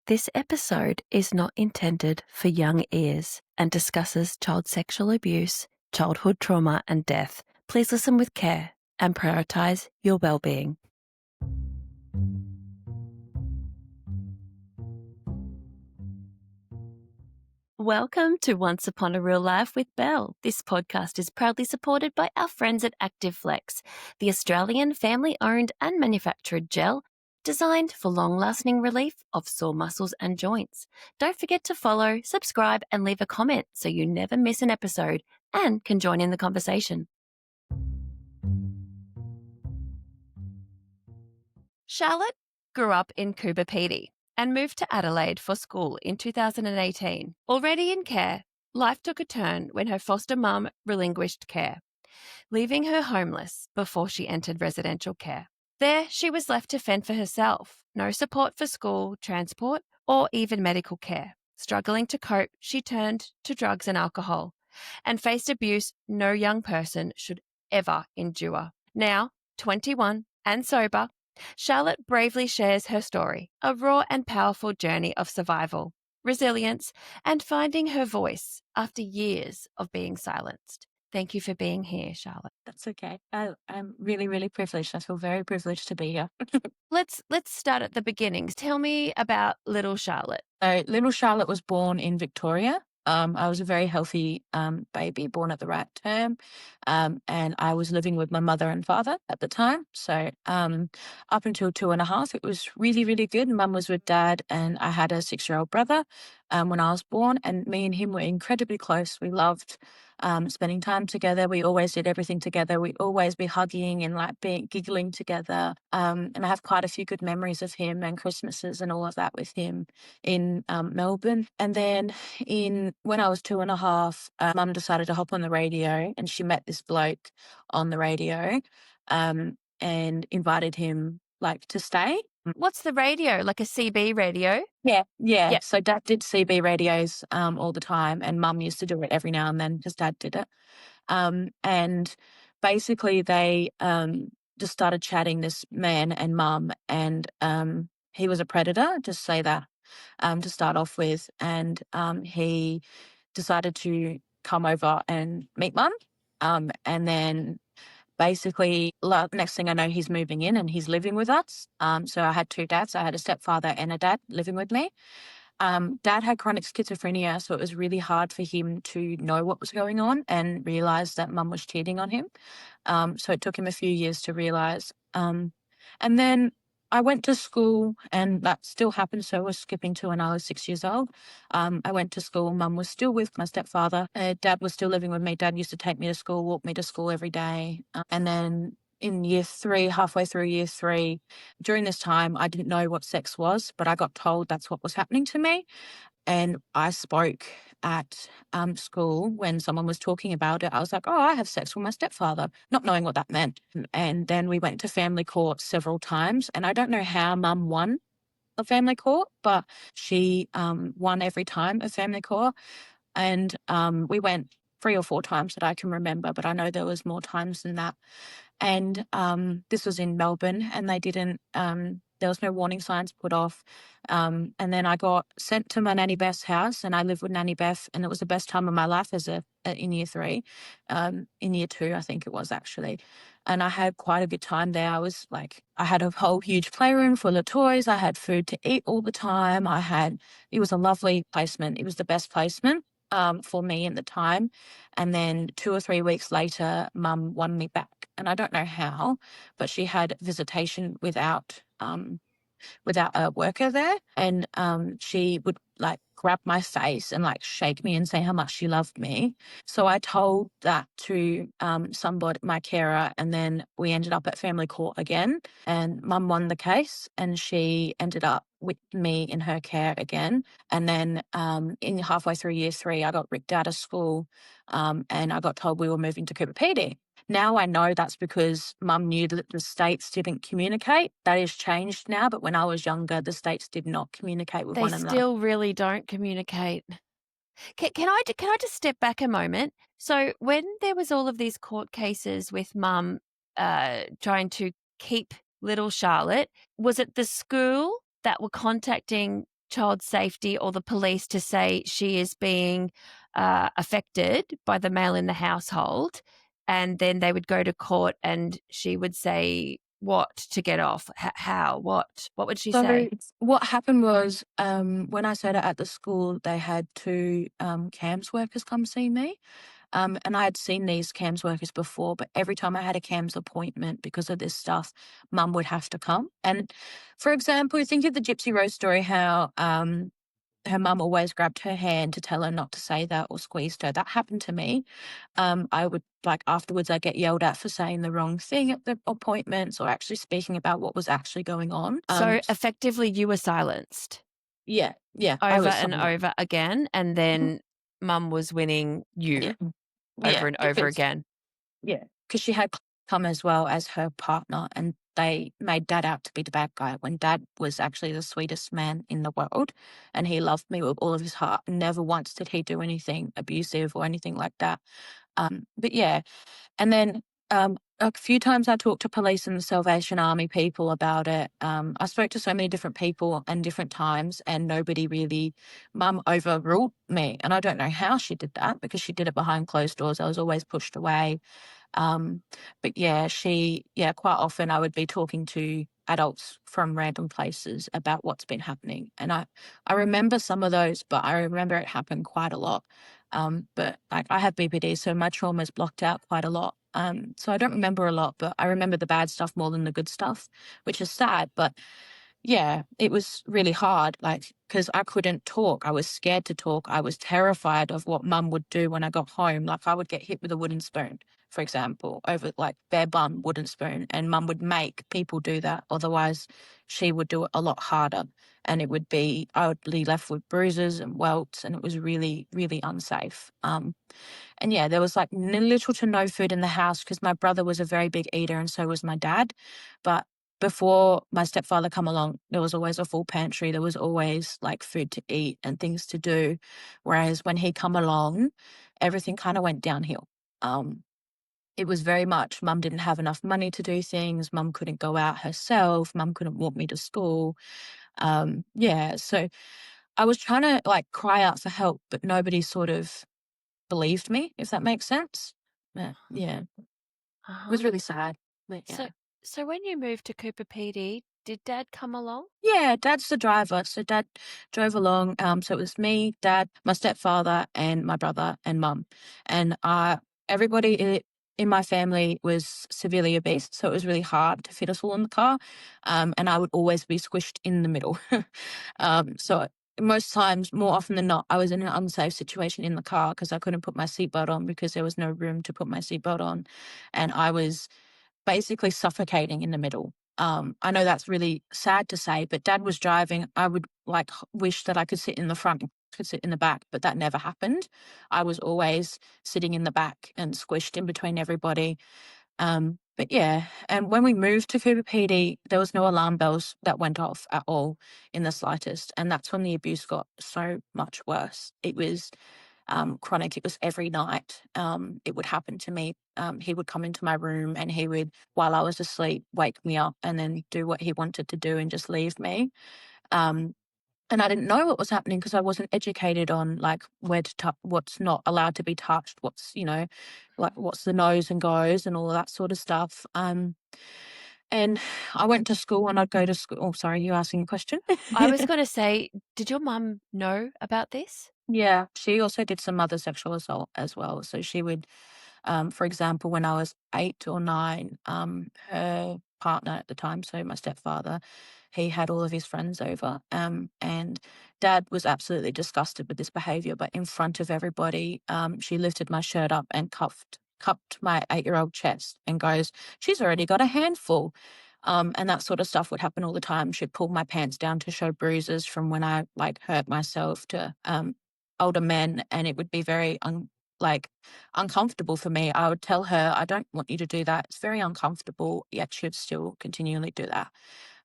This episode is not intended for young ears and discusses child sexual abuse, childhood trauma, and death. Please listen with care and prioritize your well-being. Welcome to Once Upon a Real Life with Belle. This podcast is proudly supported by our friends at ActiveFlex, the Australian family-owned and manufactured gel designed for long-lasting relief of sore muscles and joints. Don't forget to follow, subscribe, and leave a comment so you never miss an episode and can join in the conversation. Sharlette grew up in Coober Pedy and moved to Adelaide for school in 2018. Already in care, life took a turn when her foster mum relinquished care, leaving her homeless before she entered residential care. There, she was left to fend for herself, no support for school, transport, or even medical care. Struggling to cope, she turned to drugs and alcohol and faced abuse no young person should ever endure. Now, 21 and sober, Sharlette bravely shares her story, a raw and powerful journey of survival, resilience, and finding her voice after years of being silenced. Thank you for being here, Sharlette. That's okay. I'm really, really privileged. I feel very privileged to be here. Let's start at the beginnings. Tell me about little Sharlette. So little Charlotte was born in Victoria. I was a very healthy baby, born at the right term, and I was living with my mother and father at the time. So up until 2.5, it was really, really good. Mum was with dad, and I had a 6-year-old brother when I was born, and me and him were incredibly close. We loved spending time together. We always did everything together. We'd always be hugging and like being giggling together. And I have quite a few good memories of him and Christmases and all of that with him in Melbourne. And then when I was 2.5, Mum decided to hop on the radio, and she met this bloke on the radio and invited him like to stay. What's the radio? Like a CB radio? Yeah. Yep. So dad did CB radios all the time, and mum used to do it every now and then because dad did it. And basically they just started chatting, this man and mum, and he was a predator, just say that to start off with. And he decided to come over and meet mum. And then basically, next thing I know, he's moving in and he's living with us. So I had 2 dads. I had a stepfather and a dad living with me. Dad had chronic schizophrenia, so it was really hard for him to know what was going on and realize that mum was cheating on him. So it took him a few years to realize. And then I went to school, and that still happened. So I was skipping to when I was 6 years old. I went to school. Mum was still with my stepfather. Dad was still living with me. Dad used to take me to school, walk me to school every day. And then in year 3, halfway through year 3, during this time, I didn't know what sex was, but I got told that's what was happening to me. And I spoke at school when someone was talking about it. I was like, oh, I have sex with my stepfather, not knowing what that meant. And then we went to family court several times. And I don't know how mum won a family court, but she won every time a family court. And we went 3 or 4 times that I can remember, but I know there was more times than that. And this was in Melbourne, and they didn't, there was no warning signs put off. And then I got sent to my Nanny Beth's house, and I lived with Nanny Beth, and it was the best time of my life in year 3. In year 2, I think it was actually. And I had quite a good time there. I had a whole huge playroom full of toys. I had food to eat all the time. It was a lovely placement. It was the best placement for me at the time. And then 2 or 3 weeks later, mum won me back. And I don't know how, but she had visitation without a worker there. And she would like grab my face and like shake me and say how much she loved me. So I told that to somebody, my carer, and then we ended up at family court again. And mum won the case, and she ended up with me in her care again. And then in halfway through year 3, I got ripped out of school, and I got told we were moving to Coober Pedy. Now I know that's because mum knew that the states didn't communicate. That has changed now, but when I was younger, the states did not communicate with They one another. still really don't communicate. Can I just step back a moment? So when there was all of these court cases with mum trying to keep little Sharlette, was it the school that were contacting child safety or the police to say she is being affected by the male in the household, and then they would go to court and she would say what to get off? How? What would she So say? what happened was, when I said it at the school, they had two CAMS workers come see me. And I had seen these CAMS workers before, but every time I had a CAMS appointment because of this stuff, mum would have to come. And for example, think of the Gypsy Rose story, how her mum always grabbed her hand to tell her not to say that or squeezed her. That happened to me. I would, like, afterwards, I get yelled at for saying the wrong thing at the appointments or actually speaking about what was actually going on. So effectively, you were silenced Yeah, yeah, I over was and silent. over again, and then mum was winning you Yeah, over yeah, and over because again. yeah, because she had come as well as her partner, and they made dad out to be the bad guy when dad was actually the sweetest man in the world, and he loved me with all of his heart. Never once did he do anything abusive or anything like that. But yeah, and then a few times I talked to police and the Salvation Army people about it. I spoke to so many different people and different times, and nobody really, mum overruled me. And I don't know how she did that because she did it behind closed doors. I was always pushed away. Um, but yeah, quite often I would be talking to adults from random places about what's been happening. And I remember some of those, but I remember it happened quite a lot. But like I have BPD, so my trauma is blocked out quite a lot. So I don't remember a lot, but I remember the bad stuff more than the good stuff, which is sad. But yeah, it was really hard, like, because I couldn't talk. I was scared to talk. I was terrified of what mum would do when I got home. Like, I would get hit with a wooden spoon, for example, over like bare bum wooden spoon, and mum would make people do that. Otherwise, she would do it a lot harder. And I would be left with bruises and welts, and it was really, really unsafe. And yeah, there was like little to no food in the house because my brother was a very big eater and so was my dad. But before my stepfather come along, there was always a full pantry. There was always like food to eat and things to do. Whereas when he come along, everything kind of went downhill. Um, it was very much mum didn't have enough money to do things. Mum couldn't go out herself. Mum couldn't walk me to school. Yeah, so I was trying to like cry out for help, but nobody sort of believed me, if that makes sense. Yeah, it Uh-huh. was really sad. But So, yeah. so when you moved to Cooper Pedy, did Dad come along? Yeah, dad's the driver. So dad drove along. So it was me, dad, my stepfather, and my brother and mum. And everybody in my family was severely obese. So it was really hard to fit us all in the car. And I would always be squished in the middle. So most times, more often than not, I was in an unsafe situation in the car because I couldn't put my seatbelt on because there was no room to put my seatbelt on. And I was basically suffocating in the middle. I know that's really sad to say, but dad was driving. I would like wish that I could sit in the front, could sit in the back, but that never happened. I was always sitting in the back and squished in between everybody. But yeah, and when we moved to Coober PD, there was no alarm bells that went off at all in the slightest. And that's when the abuse got so much worse. It was chronic. It was every night. It would happen to me. He would come into my room and he would, while I was asleep, wake me up and then do what he wanted to do and just leave me. Um, and I didn't know what was happening because I wasn't educated on like where to touch, what's not allowed to be touched, like what's the nose and goes and all of that sort of stuff. And I went to school and I'd go to school. Oh, sorry, you asking a question? I was going to say, did your mum know about this? Yeah, she also did some other sexual assault as well. So she would, for example, when I was 8 or 9, her partner at the time, so my stepfather, he had all of his friends over, and dad was absolutely disgusted with this behavior. But in front of everybody, she lifted my shirt up and cupped my 8-year-old chest and goes, "She's already got a handful." And that sort of stuff would happen all the time. She'd pull my pants down to show bruises from when I like hurt myself to older men, and it would be very uncomfortable for me. I would tell her, "I don't want you to do that. It's very uncomfortable." Yet she'd still continually do that.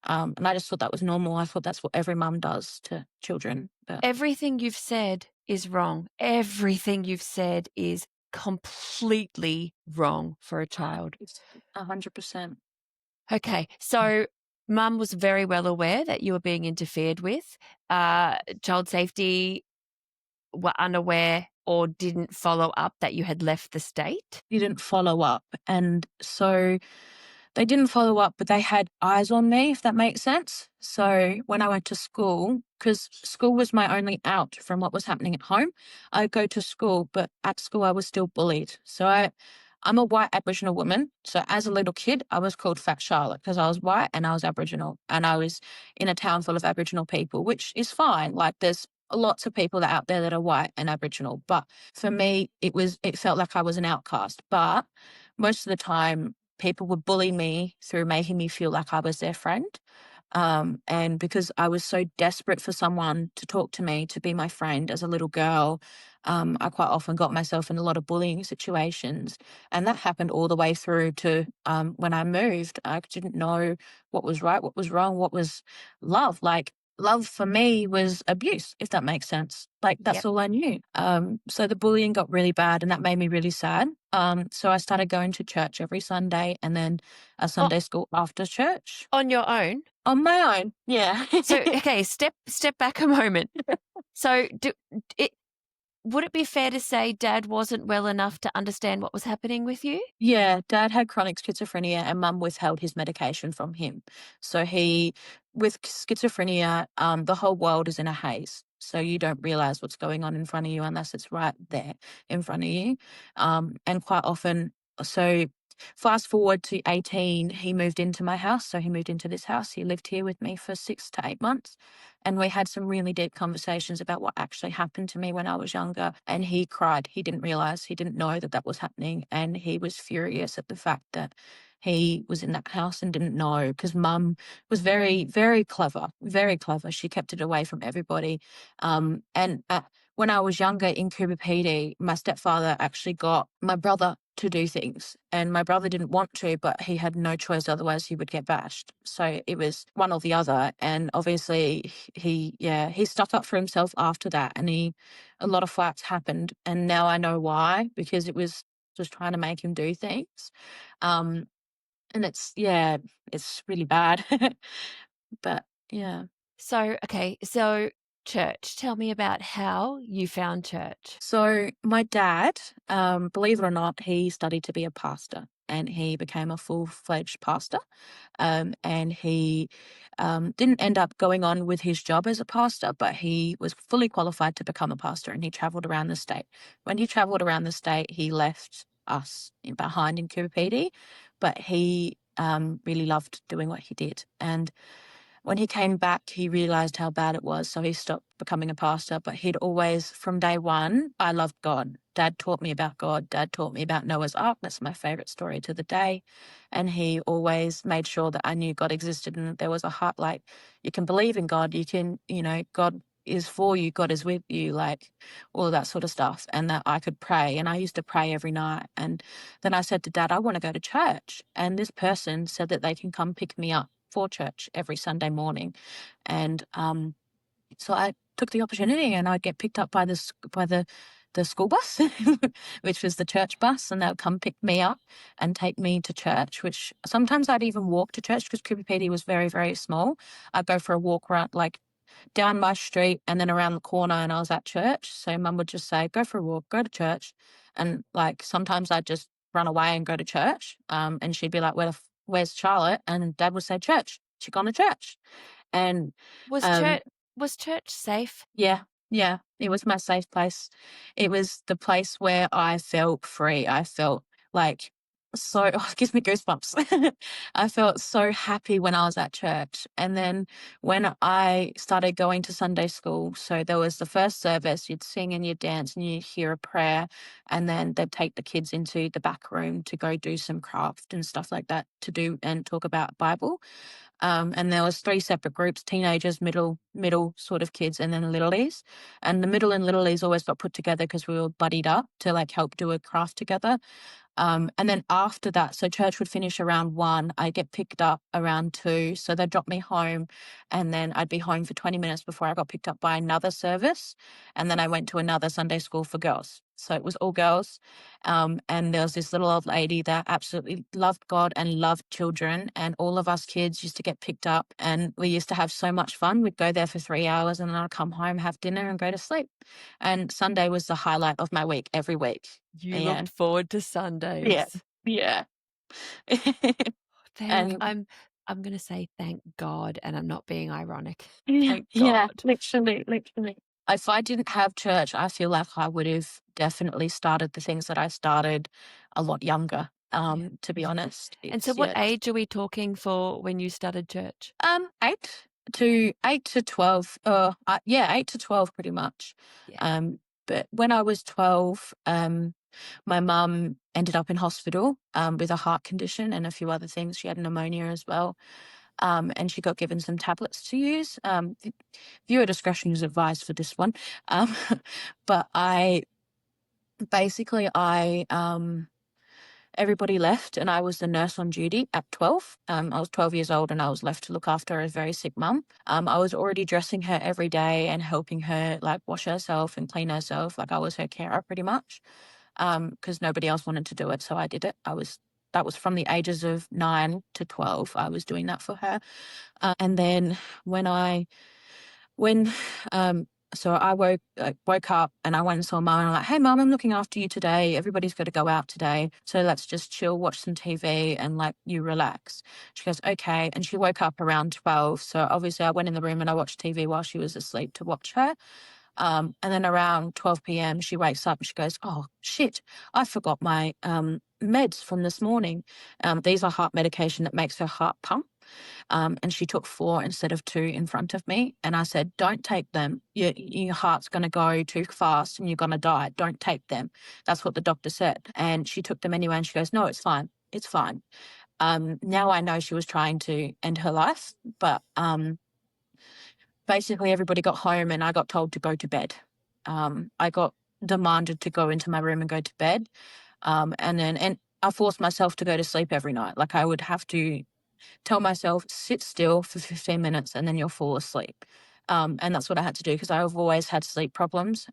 And I just thought that was normal. I thought that's what every mum does to children. But Everything you've said is wrong. Everything you've said is completely wrong for a child. it's 100%. Okay, so Mum was very well aware that you were being interfered with. Child safety were unaware or didn't follow up that you had left the state? Didn't follow up. And so they didn't follow up, but they had eyes on me, if that makes sense. So when I went to school, because school was my only out from what was happening at home, I'd go to school, but at school I was still bullied. I'm a white Aboriginal woman. So as a little kid, I was called Fat Charlotte because I was white and I was Aboriginal and I was in a town full of Aboriginal people, which is fine. Like there's lots of people that out there that are white and Aboriginal. But for me, it felt like I was an outcast. But most of the time, people would bully me through making me feel like I was their friend. And because I was so desperate for someone to talk to me, to be my friend as a little girl, I quite often got myself in a lot of bullying situations. And that happened all the way through to when I moved. I didn't know what was right, what was wrong, what was love. Like, love for me was abuse, if that makes sense. Like, that's Yep. all I knew. So the bullying got really bad and that made me really sad. So I started going to church every Sunday and then a O Sunday school after church. On your own? On my own, yeah. So, okay, step back a moment. So, it would it be fair to say Dad wasn't well enough to understand what was happening with you? Yeah, Dad had chronic schizophrenia and Mum withheld his medication from him. So with schizophrenia, the whole world is in a haze. So you don't realize what's going on in front of you unless it's right there in front of you. And quite often, so fast forward to 18, he moved into my house. So he moved into this house. He lived here with me for 6 to 8 months. And we had some really deep conversations about what actually happened to me when I was younger. And he cried. He didn't realize, he didn't know that that was happening. And he was furious at the fact that he was in that house and didn't know because Mum was very, very clever, very clever. She kept it away from everybody. When I was younger in Coober Pedy, my stepfather actually got my brother to do things. And my brother didn't want to, but he had no choice. Otherwise, he would get bashed. So it was one or the other. And obviously, he stuck up for himself after that. And a lot of fights happened. And now I know why, because it was just trying to make him do things. Um, and it's really bad. But yeah. So, okay, so church. Tell me about how you found church. So my dad, believe it or not, he studied to be a pastor and he became a full-fledged pastor. And he didn't end up going on with his job as a pastor, but he was fully qualified to become a pastor and he traveled around the state. When he traveled around the state, he left us behind in Coober Pedy, but he really loved doing what he did. And when he came back, he realized how bad it was. So he stopped becoming a pastor. But he'd always, from day one, I loved God. Dad taught me about God. Dad taught me about Noah's Ark. That's my favorite story to the day. And he always made sure that I knew God existed and that there was a heart. Like, you can believe in God. You can, God is for you. God is with you. Like, all of that sort of stuff. And that I could pray. And I used to pray every night. And then I said to Dad, I want to go to church. And this person said that they can come pick me up for church every Sunday morning. And so I took the opportunity and I'd get picked up by the school bus, which was the church bus, and they'll come pick me up and take me to church, which sometimes I'd even walk to church because Coober Pedy was very, very small. I'd go for a walk around, like down my street and then around the corner, and I was at church. So Mum would just say, go for a walk, go to church. And like sometimes I'd just run away and go to church. And she'd be like, where's Charlotte? And Dad would say, church. She'd gone to church. And Was um, church was church safe? yeah, yeah, it was my safe place. It was the place where I felt free. I felt like it gives me goosebumps. I felt so happy when I was at church. And then when I started going to Sunday school, so there was the first service, you'd sing and you'd dance and you'd hear a prayer, and then they'd take the kids into the back room to go do some craft and stuff like that to do and talk about Bible. And there was 3 separate groups: teenagers, middle sort of kids, and then littlies. And the middle and littlies always got put together because we were buddied up to like help do a craft together. And then after that, so church would finish around 1. I get picked up around 2. So they'd drop me home and then I'd be home for 20 minutes before I got picked up by another service. And then I went to another Sunday school for girls. So it was all girls. And there was this little old lady that absolutely loved God and loved children. And all of us kids used to get picked up and we used to have so much fun. We'd go there for 3 hours and then I'd come home, have dinner, and go to sleep. And Sunday was the highlight of my week every week. You Yeah. looked forward to Yeah. Sundays. Yeah. Thank And I'm gonna say thank God, and I'm not being ironic. yeah, Thank yeah, God. literally, literally. If I didn't have church, I feel like I would have definitely started the things that I started a lot younger. Yeah. To be honest, And so it's what yeah, age are we talking for when you started church? 8 to 12. Yeah, 8 to 12, pretty much. Yeah. But when I was 12, my mum ended up in hospital with a heart condition and a few other things. She had pneumonia as well. And she got given some tablets to use. Viewer discretion is advised for this one. Um, but I everybody left and I was the nurse on duty at 12. I was 12 years old and I was left to look after a very sick mum. I was already dressing her every day and helping her like wash herself and clean herself. Like I was her carer pretty much. Because nobody else wanted to do it. So I did it. That was from the ages of 9 to 12. I was doing that for her. And then when I when so I woke up and I went and saw mum and I'm like, hey mum, I'm looking after you today. Everybody's got to go out today. So let's just chill, watch some TV and like you relax. She goes, okay. And she woke up around 12. So obviously I went in the room and I watched TV while she was asleep to watch her. And then around 12 p.m., she wakes up and she goes, oh, shit, I forgot my meds from this morning. These are heart medication that makes her heart pump. And she took 4 instead of 2 in front of me. And I said, don't take them. Your heart's going to go too fast and you're going to die. Don't take them. That's what the doctor said. And she took them anyway. And she goes, no, it's fine. It's fine. Now I know she was trying to end her life, but basically everybody got home and I got told to go to bed. I got demanded to go into my room and go to bed. And I forced myself to go to sleep every night. Like I would have to tell myself, sit still for 15 minutes and then you'll fall asleep. And that's what I had to do because I've always had sleep problems.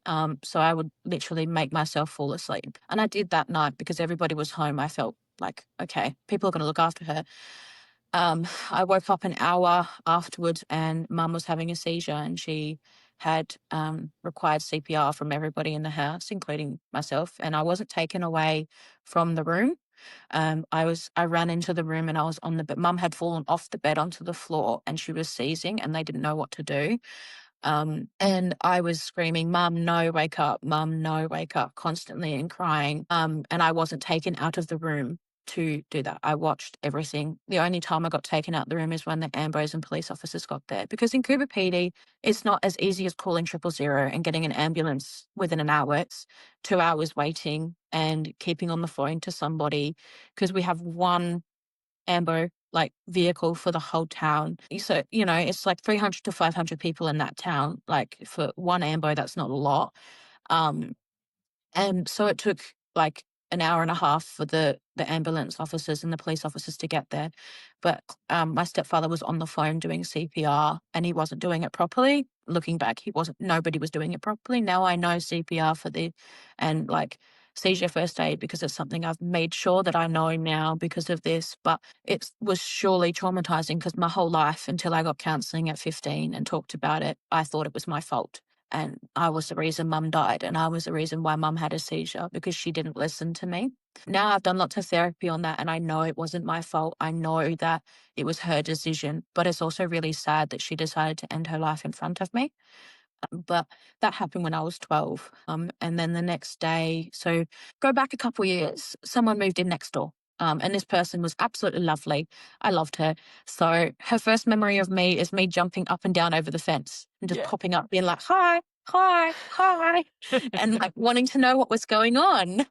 So I would literally make myself fall asleep. And I did that night because everybody was home. I felt like, okay, people are going to look after her. I woke up an hour afterwards and mum was having a seizure and she had required CPR from everybody in the house, including myself. And I wasn't taken away from the room. I ran into the room and I was on the bed. Mum had fallen off the bed onto the floor and she was seizing and they didn't know what to do. And I was screaming, Mum, no, wake up, Mum, no, wake up, constantly and crying. And I wasn't taken out of the room to do that. I watched everything. The only time I got taken out of the room is when the ambos and police officers got there. Because in Coober Pedy, it's not as easy as calling 000 and getting an ambulance within an hour. It's 2 hours waiting and keeping on the phone to somebody because we have one ambo like vehicle for the whole town. So, it's like 300 to 500 people in that town. Like for one ambo, that's not a lot. Um, and so it took like an hour and a half for the ambulance officers and the police officers to get there. But my stepfather was on the phone doing CPR and he wasn't doing it properly. Looking back, nobody was doing it properly. Now I know CPR and like seizure first aid because it's something I've made sure that I know now because of this. But it was surely traumatizing because my whole life until I got counseling at 15 and talked about it, I thought it was my fault. And I was the reason mum died. And I was the reason why mum had a seizure because she didn't listen to me. Now I've done lots of therapy on that and I know it wasn't my fault. I know that it was her decision, but it's also really sad that she decided to end her life in front of me. But that happened when I was 12. And then the next day, so go back a couple of years, someone moved in next door. And this person was absolutely lovely. I loved her. So her first memory of me is me jumping up and down over the fence and just Yeah. popping up, being like, hi, hi, hi, and like wanting to know what was going on.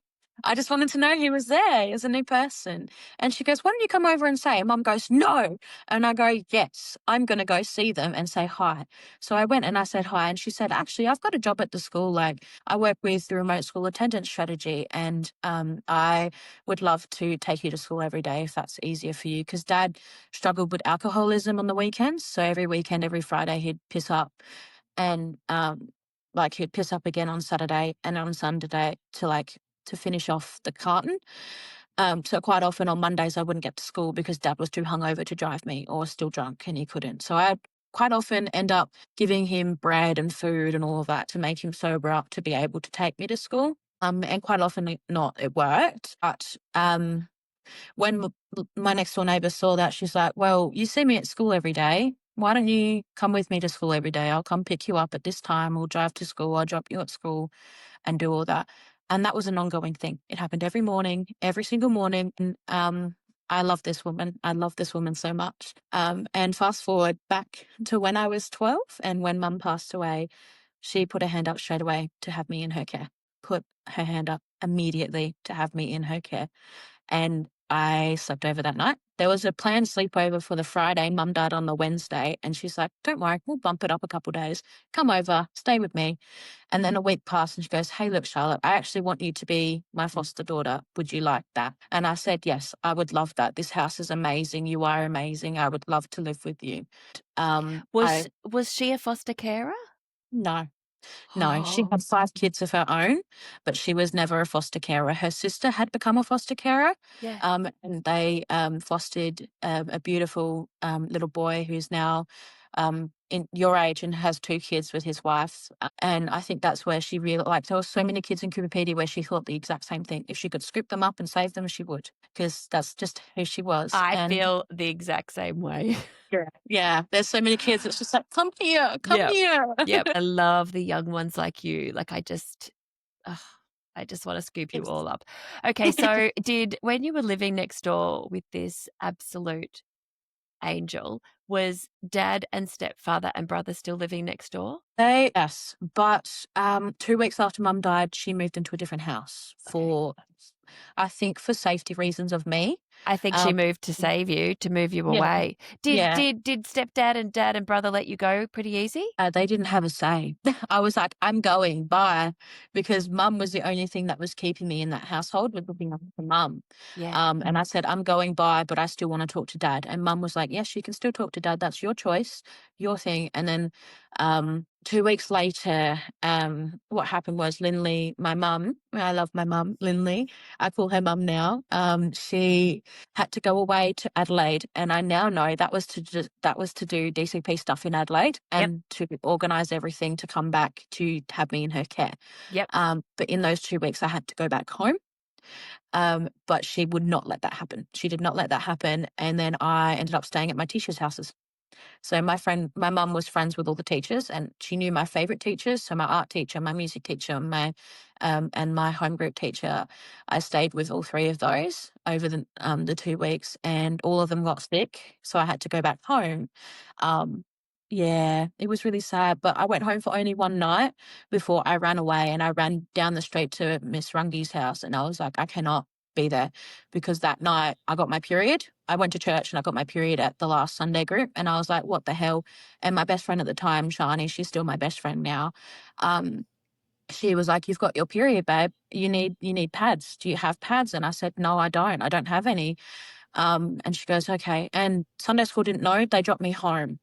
I just wanted to know he was there as a new person. And she goes, why don't you come over and say? And mum goes, no. And I go, yes, I'm going to go see them and say hi. So I went and I said hi. And she said, actually, I've got a job at the school. Like I work with the remote school attendance strategy. And I would love to take you to school every day if that's easier for you. Because dad struggled with alcoholism on the weekends. So every weekend, every Friday, he'd piss up. And like, he'd piss up again on Saturday and on Sunday to finish off the carton. So quite often on Mondays, I wouldn't get to school because Dad was too hungover to drive me or still drunk and he couldn't. So I'd quite often end up giving him bread and food and all of that to make him sober up to be able to take me to school. And quite often it worked. But when my next door neighbour saw that, she's like, well, you see me at school every day. Why don't you come with me to school every day? I'll come pick you up at this time. We'll drive to school. I'll drop you at school and do all that. And that was an ongoing thing. It happened every morning, every single morning. And I love this woman. I love this woman so much. And fast forward back to when I was 12 and when Mum passed away, she put her hand up straight away to have me in her care. Put her hand up immediately to have me in her care. And I slept over that night. There was a planned sleepover for the Friday. Mum died on the Wednesday. And she's like, don't worry, we'll bump it up a couple of days. Come over, stay with me. And then a week passed and she goes, hey, look, Charlotte, I actually want you to be my foster daughter. Would you like that? And I said, yes, I would love that. This house is amazing. You are amazing. I would love to live with you. Was she a foster carer? No. No, she had 5 kids of her own, but she was never a foster carer. Her sister had become a foster carer, Yeah. and they fostered a beautiful little boy who's now in your age and has 2 kids with his wife. And I think that's where she really, like, there were so many kids in Coober Pedy where she thought the exact same thing. If she could scoop them up and save them, she would, because that's just who she was. I And feel the exact same way. yeah, there's so many kids. It's just like, come here, come Yep. here. Yep. I love the young ones like you. Like ugh, I just want to scoop you It's- all up. Okay, so when you were living next door with this absolute angel, was dad and stepfather and brother still living next door? Yes, but 2 weeks after Mum died, she moved into a different house Okay. I think for safety reasons of me. I think she Um, moved to save you, to move you yeah, away. Did yeah. did did stepdad and dad and brother let you go pretty easy? They didn't have a say. I was like, I'm going, bye, because Mum was the only thing that was keeping me in that household with looking after Mum. Yeah. And I said, I'm going, bye, but I still want to talk to Dad. And Mum was like, yes, you can still talk to Dad. That's your choice, your thing. And then 2 weeks later, what happened was Lindley, my mum, I love my mum, Lindley, I call her mum now. She had to go away to Adelaide, and I now know that was to do DCP stuff in Adelaide Yep. and to organise everything to come back to have me in her care. Yep. But in those 2 weeks, I had to go back home. But she would not let that happen. She did not let that happen, and then I ended up staying at my teachers' houses. So my mum was friends with all the teachers, and she knew my favorite teachers. So my art teacher, my music teacher, and my home group teacher. I stayed with all 3 of those over the 2 weeks, and all of them got sick, so I had to go back home. Yeah, it was really sad, but I went home for only one night before I ran away, and I ran down the street to Miss Rungi's house, and I was like, I cannot be there, because that night I got my period. I went to church and I got my period at the last Sunday group, and I was like, what the hell? And my best friend at the time, Shani, she's still my best friend now. She was like, you've got your period, babe. You need pads. Do you have pads? And I said, no, I don't. I don't have any. And she goes, okay. And Sunday school didn't know. They dropped me home.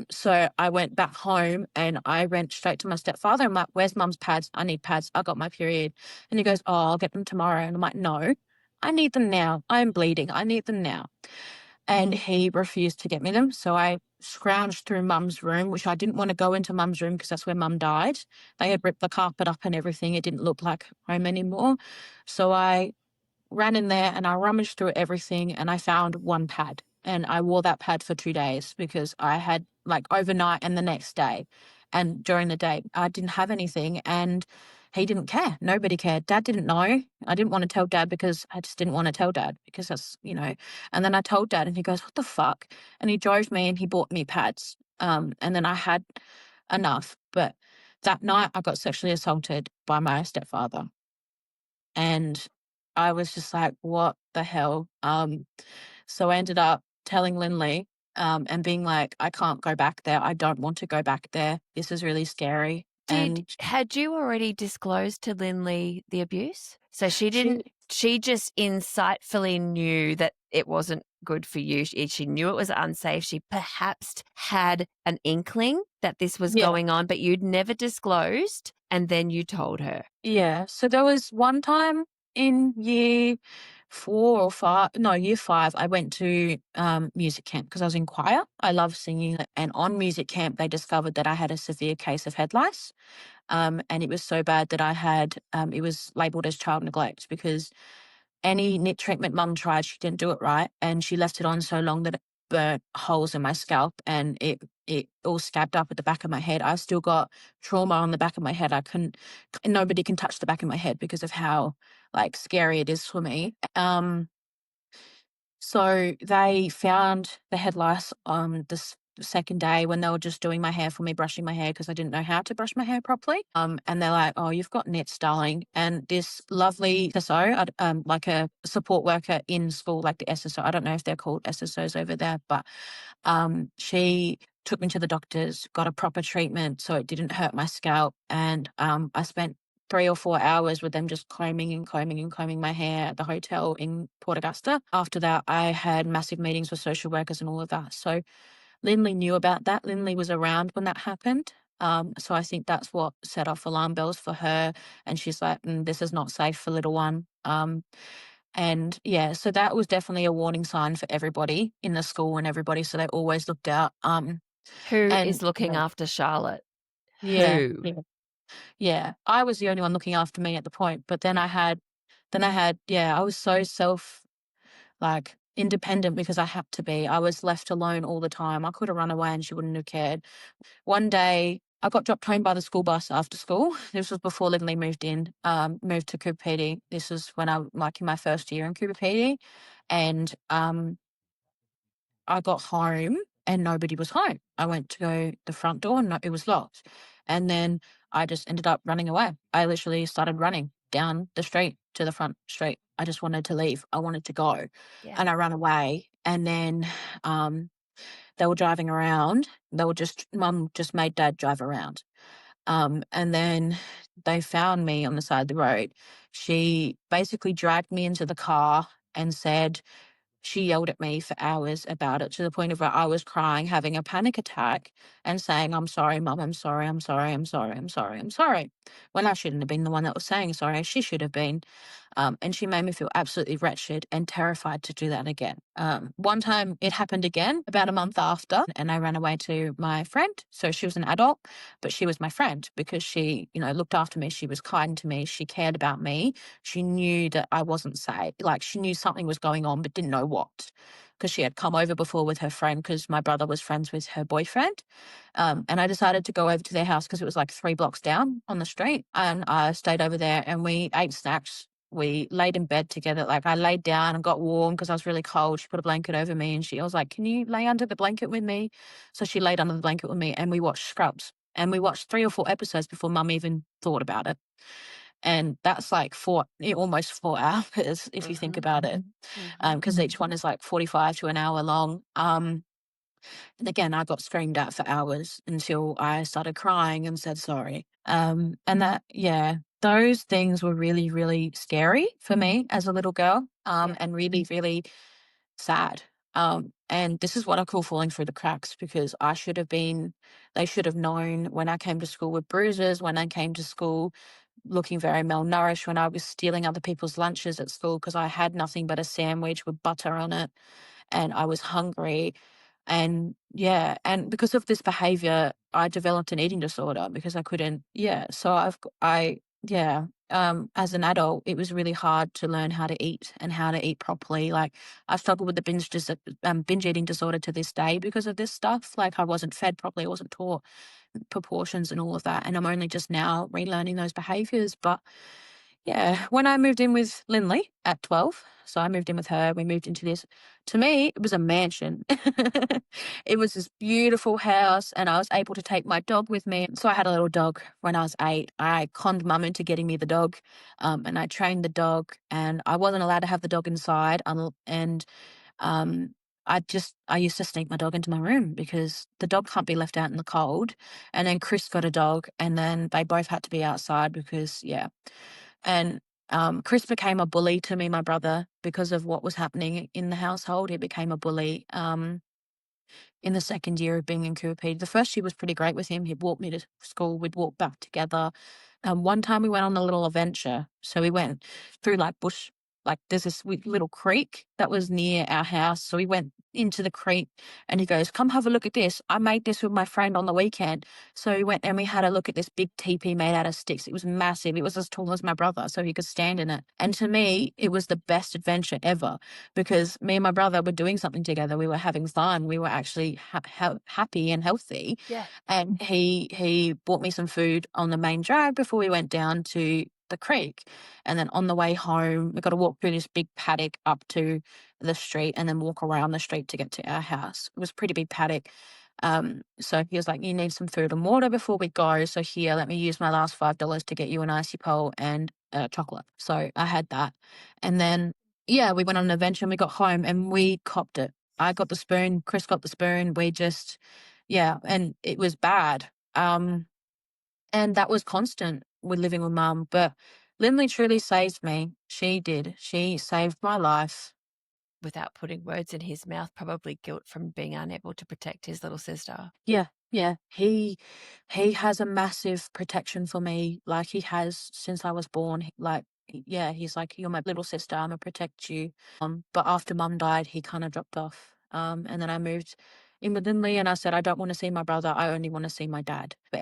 So I went back home and I went straight to my stepfather. I'm like, where's Mum's pads? I need pads. I got my period. And he goes, oh, I'll get them tomorrow. And I'm like, no, I need them now. I'm bleeding. I need them now. And he refused to get me them. So I scrounged through Mum's room, which I didn't want to go into Mum's room because that's where Mum died. They had ripped the carpet up and everything. It didn't look like home anymore. So I ran in there and I rummaged through everything and I found one pad. And I wore that pad for 2 days because I had, like, overnight and the next day. And during the day, I didn't have anything. And he didn't care. Nobody cared. Dad didn't know. I didn't want to tell Dad because I just didn't want to tell Dad because that's. And then I told Dad and he goes, what the fuck? And he drove me and he bought me pads. And then I had enough. But that night I got sexually assaulted by my stepfather. And I was just like, what the hell? So I ended up telling Lindley and being like, I can't go back there. I don't want to go back there. This is really scary. And Had you already disclosed to Lindley the abuse? So she she, didn't, she just insightfully knew that it wasn't good for you. She knew it was unsafe. She perhaps had an inkling that this was Yeah. going on, but you'd never disclosed, and then you told her. Yeah. So there was one time in year 4 or 5, no, year 5, I went to music camp because I was in choir. I love singing. And on music camp, they discovered that I had a severe case of head lice. And it was so bad that I had, it was labeled as child neglect because any knit treatment mum tried, she didn't do it right. And she left it on so long that it burnt holes in my scalp and it all scabbed up at the back of my head. I've still got trauma on the back of my head. Nobody can touch the back of my head because of how like scary it is for me. So they found the head lice on the second day when they were just doing my hair for me, brushing my hair because I didn't know how to brush my hair properly. And they're like, "Oh, you've got nits, darling." And this lovely SSO, like a support worker in school, like the SSO. I don't know if they're called SSOs over there, but she took me to the doctors, got a proper treatment so it didn't hurt my scalp, and I spent 3 or 4 hours with them just combing and combing and combing my hair at the hotel in Port Augusta. After that, I had massive meetings with social workers and all of that. So Lindley knew about that. Lindley was around when that happened. So I think that's what set off alarm bells for her. And she's like, this is not safe for little one. And yeah, so that was definitely a warning sign for everybody in the school and everybody. So they always looked out. Who And is looking after Charlotte? yeah, Who? yeah, yeah. I was the only one looking after me at the point. But Yeah. yeah, I was so like independent because I had to be. I was left alone all the time. I could have run away and she wouldn't have cared. One day I got dropped home by the school bus after school. This was before Lindley moved to Coober Pedy. This was when I like in my first year in Coober Pedy. And I got home and nobody was home. I went to go the front door and it was locked. And then I just ended up running away. I literally started running down the street to the front street. I just wanted to leave. I wanted to go. Yeah. And I ran away. And then they were driving around. Mum just made dad drive around. And then they found me on the side of the road. She basically dragged me into the car and said, she yelled at me for hours about it to the point of where I was crying, having a panic attack and saying, "I'm sorry, mum, I'm sorry, I'm sorry, I'm sorry, I'm sorry, I'm sorry." When I shouldn't have been the one that was saying sorry, she should have been. And she made me feel absolutely wretched and terrified to do that again. One time it happened again about a month after, and I ran away to my friend. So she was an adult, but she was my friend because she, looked after me. She was kind to me. She cared about me. She knew that I wasn't safe. Like she knew something was going on, but didn't know what. Because she had come over before with her friend because my brother was friends with her boyfriend. And I decided to go over to their house because it was like 3 blocks down on the street. And I stayed over there and we ate snacks. We laid in bed together. Like I laid down and got warm because I was really cold. She put a blanket over me and I was like, "Can you lay under the blanket with me?" So she laid under the blanket with me and we watched Scrubs. And we watched 3 or 4 episodes before mum even thought about it. And that's like almost 4 hours if you think Mhm. about it, Mhm. because each one is like 45 to an hour long. And again, I got screamed at for hours until I started crying and said sorry. And yeah, those things were really, really scary for me as a little girl, Yeah. and really, really sad. And this is what I call falling through the cracks because they should have known when I came to school with bruises, when I came to school looking very malnourished, when I was stealing other people's lunches at school because I had nothing but a sandwich with butter on it and I was hungry. And yeah, and because of this behavior, I developed an eating disorder because I couldn't, yeah. So yeah, as an adult, it was really hard to learn how to eat and how to eat properly. Like I struggle with the binge eating disorder to this day because of this stuff. Like I wasn't fed properly, I wasn't taught proportions and all of that. And I'm only just now relearning those behaviors. But yeah, when I moved in with Lindley at 12, so I moved in with her, we moved into this. To me, it was a mansion. It was this beautiful house, and I was able to take my dog with me. So I had a little dog when I was 8. I conned mum into getting me the dog, and I trained the dog, and I wasn't allowed to have the dog inside. And um, I used to sneak my dog into my room because the dog can't be left out in the cold. And then Chris got a dog, and then they both had to be outside because, yeah. And Chris became a bully to me, my brother, because of what was happening in the household. He became a bully. In the second year of being in Coober Pedy. The first year was pretty great with him. He'd walk me to school. We'd walk back together. One time we went on a little adventure. So we went through like bush, like there's this little creek that was near our house. So we went into the creek and he goes, come have a look at this. I made this with my friend on the weekend. So we went and we had a look at this big teepee made out of sticks. It was massive. It was as tall as my brother, so he could stand in it. And to me, it was the best adventure ever because me and my brother were doing something together. We were having fun. We were actually happy and healthy. Yeah. And he bought me some food on the main drag before we went down to the creek. And then on the way home, we got to walk through this big paddock up to the street and then walk around the street to get to our house. It was a pretty big paddock. So he was like, you need some food and water before we go. So here, let me use my last $5 to get you an icy pole and chocolate. So I had that. And then, yeah, we went on an adventure and we got home and we copped it. I got the spoon, Chris got the spoon. We just, yeah, and it was bad. And that was constant with living with mum. But Lindley truly saved me. She did. She saved my life. Without putting words in his mouth, probably guilt from being unable to protect his little sister. Yeah, yeah. He has a massive protection for me, like he has since I was born. Yeah, he's like, you're my little sister. I'm gonna protect you. But after mum died, he kind of dropped off. And then I moved in with Lindley, and I said, I don't want to see my brother. I only want to see my dad. But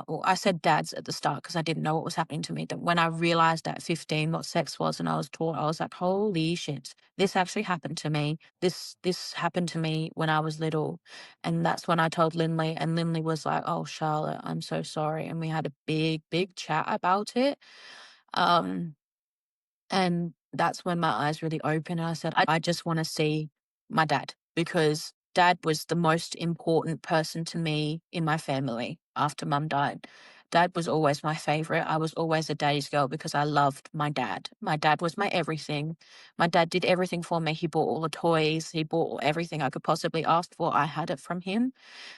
well, I said dads at the start because I didn't know what was happening to me. That when I realized at 15 what sex was, and I was taught, I was like, holy shit, this actually happened to me. This happened to me when I was little. And that's when I told Lindley, and Lindley was like, oh, Charlotte, I'm so sorry. And we had a big, big chat about it. And that's when my eyes really opened. And I said, I just want to see my dad because dad was the most important person to me in my family after mum died. Dad was always my favorite. I was always a daddy's girl because I loved my dad. My dad was my everything. My dad did everything for me. He bought all the toys. He bought everything I could possibly ask for. I had it from him.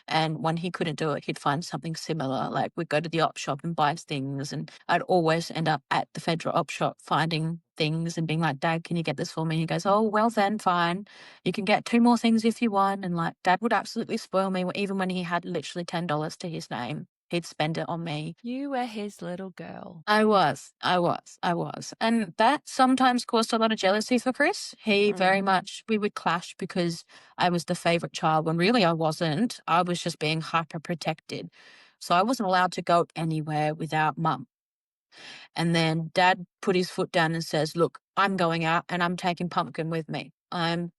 And when he couldn't do it, he'd find something similar. Like we'd go to the op shop and buy things. And I'd always end up at the federal op shop finding things and being like, Dad, can you get this for me? He goes, oh, well then, fine. You can get 2 more things if you want. And like Dad would absolutely spoil me even when he had literally $10 to his name. He'd spend it on me. You were his little girl. I was. And that sometimes caused a lot of jealousy for Chris. He very much, we would clash because I was the favorite child when really I wasn't. I was just being hyper protected. So I wasn't allowed to go anywhere without mum. And then dad put his foot down and says, look, I'm going out and I'm taking Pumpkin with me.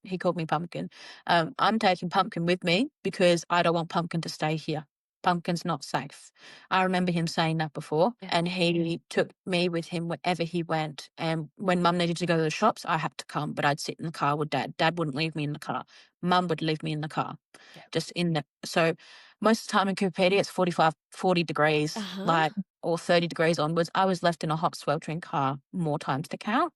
He called me Pumpkin. I'm taking Pumpkin with me because I don't want Pumpkin to stay here. Pumpkin's not safe. I remember him saying that before. Yeah. And he took me with him wherever he went. And when mum needed to go to the shops, I had to come, but I'd sit in the car with dad. Dad wouldn't leave me in the car. Mum would leave me in the car. Yeah. Just in the, so most of the time in Coober Pedy, it's 40 degrees, like, or 30 degrees onwards. I was left in a hot sweltering car more times to count.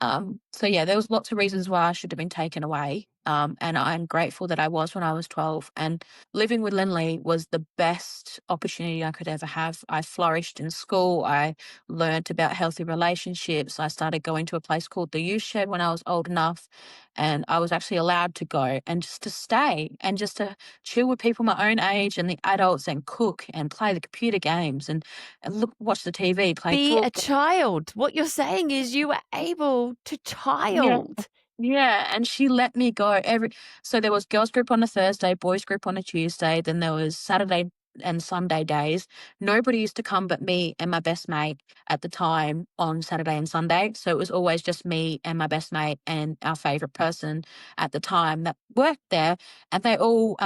So yeah, there was lots of reasons why I should have been taken away. And I'm grateful that I was when I was 12. And living with Lindley was the best opportunity I could ever have. I flourished in school. I learned about healthy relationships. I started going to a place called the Youth Shed when I was old enough. And I was actually allowed to go and just to stay and just to chill with people my own age and the adults and cook and play the computer games and watch the TV, play Be a football. child. What you're saying is you were able to Yeah. child. Yeah, and she let me go so there was girls group on a Thursday, boys group on a Tuesday, then there was Saturday and Sunday days. Nobody used to come but me and my best mate at the time on Saturday and Sunday. So it was always just me and my best mate and our favorite person at the time that worked there. And they all,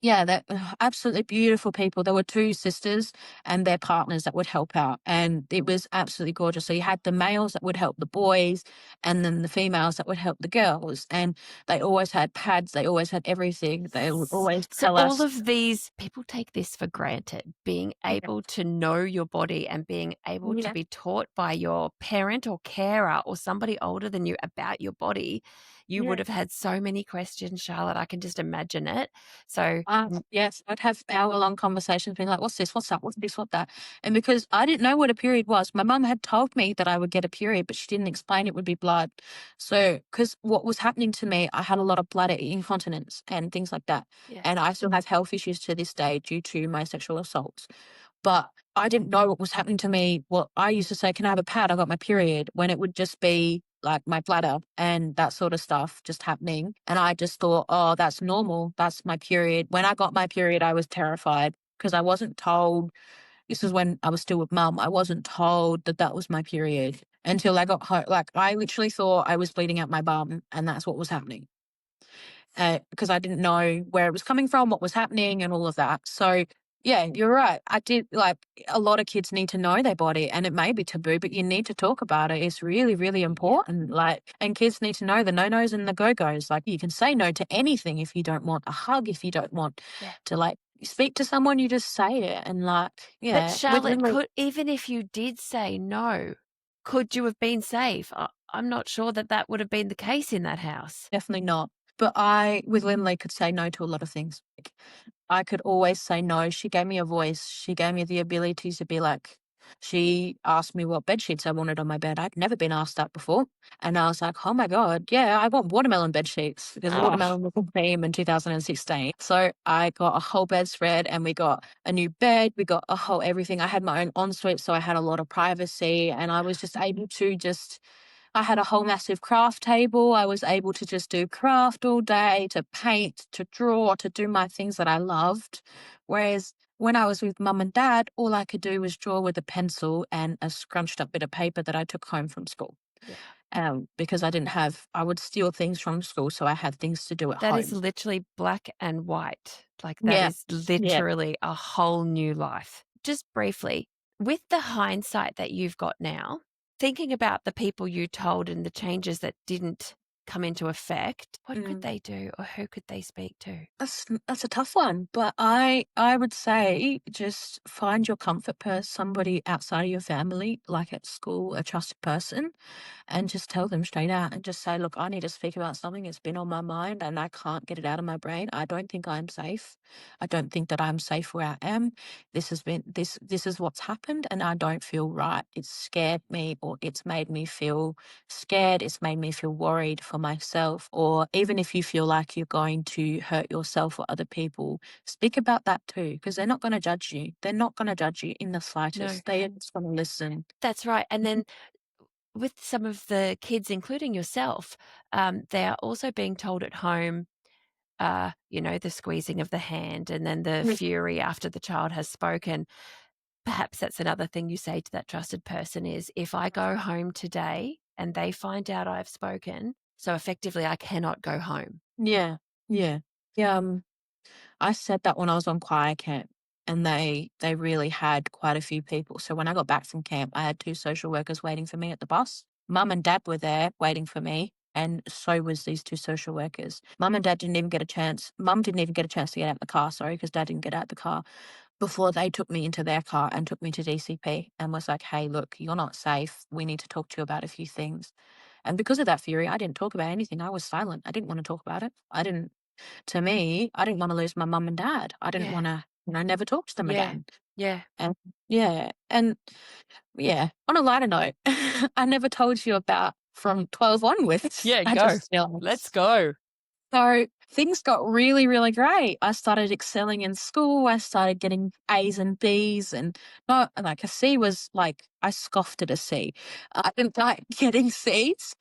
they're absolutely beautiful people. There were 2 sisters and their partners that would help out. And it was absolutely gorgeous. So you had the males that would help the boys and then the females that would help the girls. And they always had pads. They always had everything. They would always So tell all us. of these people take this for granted, being able to know your body and being able to Yeah. be taught by your parent or carer or somebody older than you about your body. You would Yeah. have had so many questions, Charlotte. I can just imagine it. So Yes, I'd have hour-long conversations being like, "What's this? What's that? What's this? What that?" And because I didn't know what a period was, my mum had told me that I would get a period, but she didn't explain it would be blood. So, because what was happening to me, I had a lot of bladder incontinence and things like that, Yeah. and I still have health issues to this day due to my sexual assaults. But I didn't know what was happening to me. Well, I used to say, "Can I have a pad? I got my period," when it would just be like my bladder and that sort of stuff just happening. And I just thought, "Oh, that's normal. That's my period." When I got my period, I was terrified because I wasn't told. This is when I was still with mum. I wasn't told that that was my period until I got home. Like, I literally thought I was bleeding out my bum, and that's what was happening. Because I didn't know where it was coming from, what was happening, and all of that. So, yeah, you're right. I did like a lot of kids need to know their body, and it may be taboo, but you need to talk about it. It's really, really Yeah. important. Like, and kids need to know the no nos and the go goes. Like, you can say no to anything if you don't want a hug, if you don't want Yeah. to like speak to someone, you just say it. And like, But yeah, with Charlotte, Lindley, could even if you did say no, could you have been safe? I'm not sure that that would have been the case in that house. definitely not. But with Lindley, could say no to a lot of things. Like, I could always say no. She gave me a voice. She gave me the ability to be like, she asked me what bed sheets I wanted on my bed. I'd never been asked that before. And I was like, oh my God, yeah, I want watermelon bed sheets because Oh, watermelon was a theme in 2016. So I got a whole bedspread and we got a new bed. We got a whole everything. I had my own ensuite. So I had a lot of privacy and I was just able to I had a whole massive craft table. I was able to just do craft all day, to paint, to draw, to do my things that I loved. Whereas when I was with mum and dad, all I could do was draw with a pencil and a scrunched up bit of paper that I took home from school. yeah. Because I would steal things from school, so I had things to do at That is home. literally black and white. Like, that Yeah, is yeah. literally a whole new life. Just briefly, with the hindsight that you've got now, thinking about the people you told and the changes that didn't come into effect, what could Mm. they do or who could they speak to? That's a tough one, but I would say just find your comfort person, somebody outside of your family, like at school, a trusted person, and just tell them straight out and just say, look, I need to speak about something. It's been on my mind and I can't get it out of my brain. I don't think I'm safe. I don't think that I'm safe where I am. This is what's happened and I don't feel right. It's scared me or it's made me feel scared. It's made me feel worried for myself. Or even if you feel like you're going to hurt yourself or other people, speak about that too, because they're not going to judge you. They're not going to judge you in the No, slightest. They are just going to listen. that's right. And then with some of the kids, including yourself, they are also being told at home, the squeezing of the hand and then the fury after the child has spoken. Perhaps that's another thing you say to that trusted person is, if I go home today and they find out I've spoken, so effectively I cannot go home. Yeah, yeah. Yeah, I said that when I was on choir camp, and they really had quite a few people. So when I got back from camp, I had 2 social workers waiting for me at the bus. Mum and dad were there waiting for me, and so was these 2 social workers. Mum didn't even get a chance to get out the car, sorry, because dad didn't get out the car, before they took me into their car and took me to DCP and was like, "Hey, look, you're not safe. We need to talk to you about a few things." And because of that fury, I didn't talk about anything. I was silent. I didn't want to talk about it. To me, I didn't wanna lose my mum and dad. I didn't Yeah, wanna, never talk to them yeah, again. yeah. And yeah, and yeah, on a lighter note, I never told you about from 12 onwards. Yeah, I go. just realized. Let's go. So things got really, really great. I started excelling in school. I started getting A's and B's, and not like a C was like I scoffed at a C. I didn't like getting C's.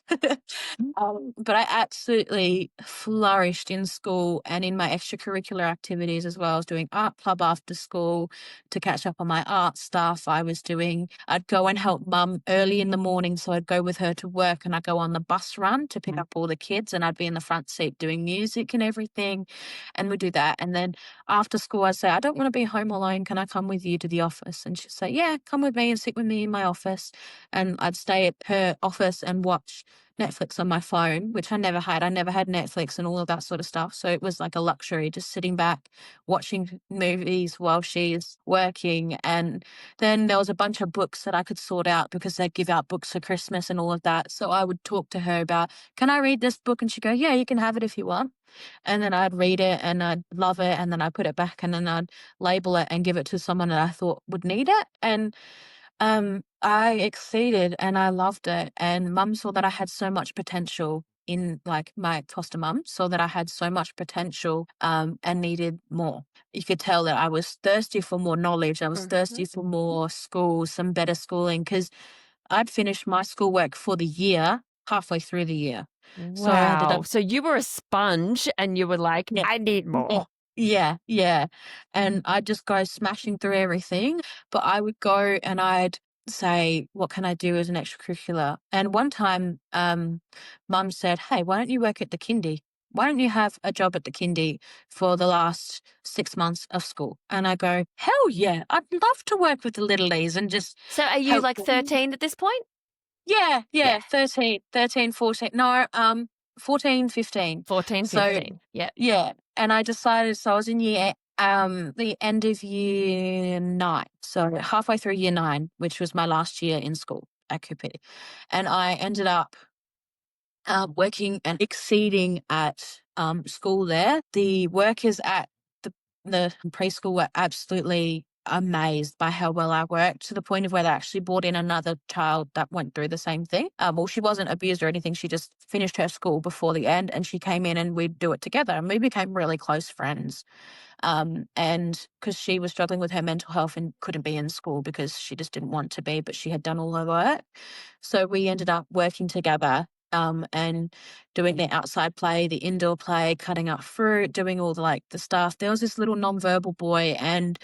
But I absolutely flourished in school and in my extracurricular activities as well. I was doing art club after school to catch up on my art stuff. I'd go and help mum early in the morning. So I'd go with her to work and I'd go on the bus run to pick up all the kids and I'd be in the front seat doing music and everything. And we'd do that. And then after school, I'd say, I don't want to be home alone. Can I come with you to the office? And she'd say, yeah, come with me and sit with me in my office. And I'd stay at her office and watch Netflix on my phone, which I never had. I never had Netflix and all of that sort of stuff. So it was like a luxury just sitting back, watching movies while she's working. And then there was a bunch of books that I could sort out because they give out books for Christmas and all of that. So I would talk to her about, can I read this book? And she'd go, yeah, you can have it if you want. And then I'd read it and I'd love it. And then I'd put it back and then I'd label it and give it to someone that I thought would need it. And I exceeded and I loved it. And mum saw that I had so much potential in like my foster mum saw that I had so much potential and needed more. You could tell that I was thirsty for more knowledge. I was Mhm. thirsty for more school, some better schooling because I'd finished my schoolwork for the year halfway through the year. So I ended Wow. up So you were a sponge and you were like, yeah. I need Yeah. more. Yeah. And I'd just go smashing through everything. But I would go and I'd say, what can I do as an extracurricular? And one time, mum said, hey, why don't you work at the kindy? Why don't you have a job at the kindy for the last 6 months of school? And I go, hell yeah, I'd love to work with the little E's and just So are you help like them. 13 at this point? Yeah, Yeah. 13, 14. No, 14, 15. 14, So, 15. Yeah. yeah, and I decided so I was in the end of year 9, so halfway through year 9, which was my last year in school at Coober Pedy, and I ended up working and exceeding at school there. The workers at the preschool were absolutely amazed by how well I worked to the point of where they actually brought in another child that went through the same thing. Well, she wasn't abused or anything. She just finished her school before the end and she came in and we'd do it together. And we became really close friends. And because she was struggling with her mental health and couldn't be in school because she just didn't want to be, but she had done all her work. So we ended up working together and doing the outside play, the indoor play, cutting up fruit, doing all the stuff. There was this little nonverbal boy, and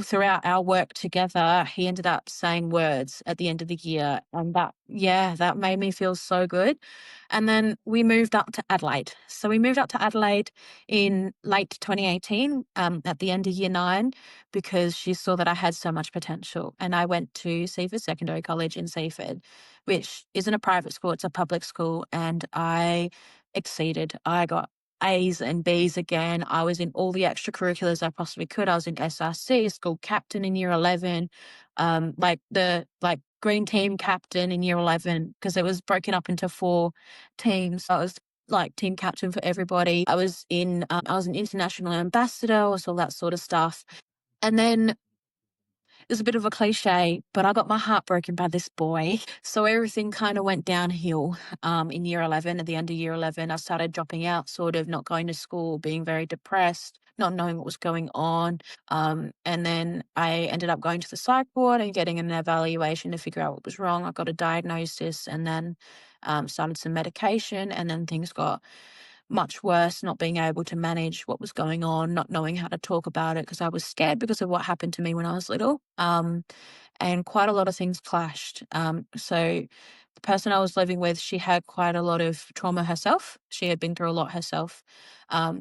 throughout our work together, he ended up saying words at the end of the year. And that made me feel so good. And then we moved up to Adelaide. So we moved up to Adelaide in late 2018 at the end of year 9 because she saw that I had so much potential. And I went to Seaford Secondary College in Seaford, which isn't a private school, it's a public school. And I exceeded. I got A's and B's again. I was in all the extracurriculars I possibly could. I was in SRC, school captain in year 11, like green team captain in year 11 because it was broken up into 4 teams. So I was like team captain for everybody. I was an international ambassador, all that sort of stuff. And then it's a bit of a cliche, but I got my heart broken by this boy. So everything kind of went downhill in year 11. At the end of year 11, I started dropping out, sort of not going to school, being very depressed, not knowing what was going on. And then I ended up going to the psych ward and getting an evaluation to figure out what was wrong. I got a diagnosis and then started some medication, and then things got much worse, not being able to manage what was going on, not knowing how to talk about it because I was scared because of what happened to me when I was little. And quite a lot of things clashed. So the person I was living with, she had quite a lot of trauma herself. She had been through a lot herself.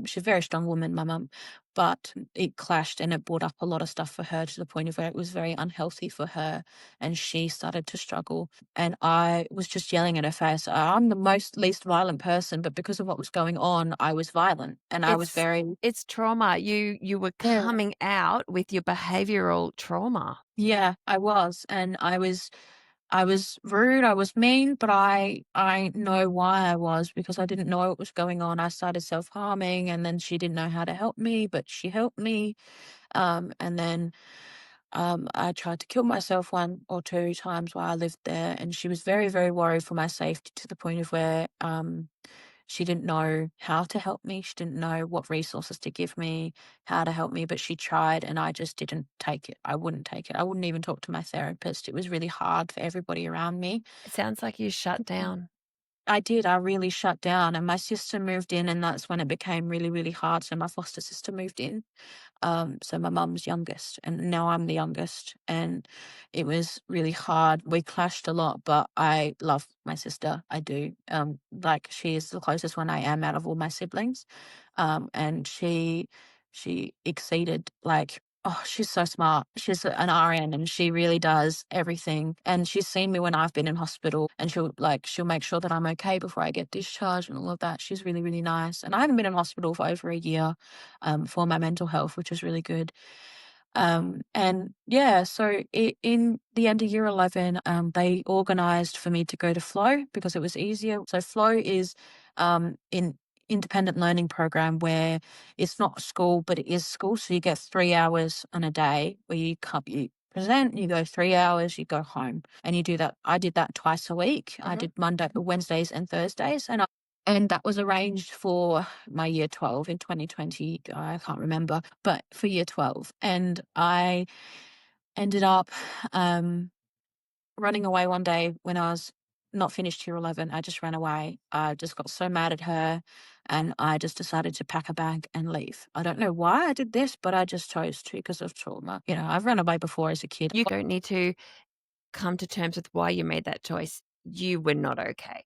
She's a very strong woman, my mum, but it clashed and it brought up a lot of stuff for her to the point of where it was very unhealthy for her and she started to struggle. And I was just yelling at her face. I'm the least violent person, but because of what was going on, I was violent and I was It's very, it's trauma. You were yeah, coming out with your behavioral trauma. yeah, I was. And I was rude, I was mean, but I know why I was because I didn't know what was going on. I started self-harming and then she didn't know how to help me, but she helped me. And then I tried to kill myself 1 or 2 times while I lived there, and she was very, very worried for my safety to the point of where she didn't know how to help me. She didn't know what resources to give me, how to help me, but she tried, and I just didn't take it. I wouldn't take it. I wouldn't even talk to my therapist. It was really hard for everybody around me. It sounds like you shut down. I did. I really shut down, and my sister moved in, and that's when it became really, really hard. So my foster sister moved in. So my mum's youngest, and now I'm the youngest, and it was really hard. We clashed a lot, but I love my sister. I do. Like she is the closest one I am out of all my siblings, and she exceeded. Like Oh, she's so smart. She's an RN and she really does everything. And she's seen me when I've been in hospital, and she'll make sure that I'm okay before I get discharged and all of that. She's really, really nice. And I haven't been in hospital for over a year for my mental health, which is really good. And yeah, so in the end of year 11, they organized for me to go to Flow because it was easier. So Flow is in independent learning program where it's not school, but it is school. So you get 3 hours on a day where you present, you go 3 hours, you go home, and you do that. I did that twice a week. I Mhm. did Wednesdays and Thursdays, and that was arranged for my year 12 in 2020. I can't remember, but for year 12. And I ended up running away one day when I was not finished year 11. I just ran away. I just got so mad at her and I just decided to pack a bag and leave. I don't know why I did this, but I just chose to because of trauma. I've run away before as a kid. You don't need to come to terms with why you made that choice. You were not okay.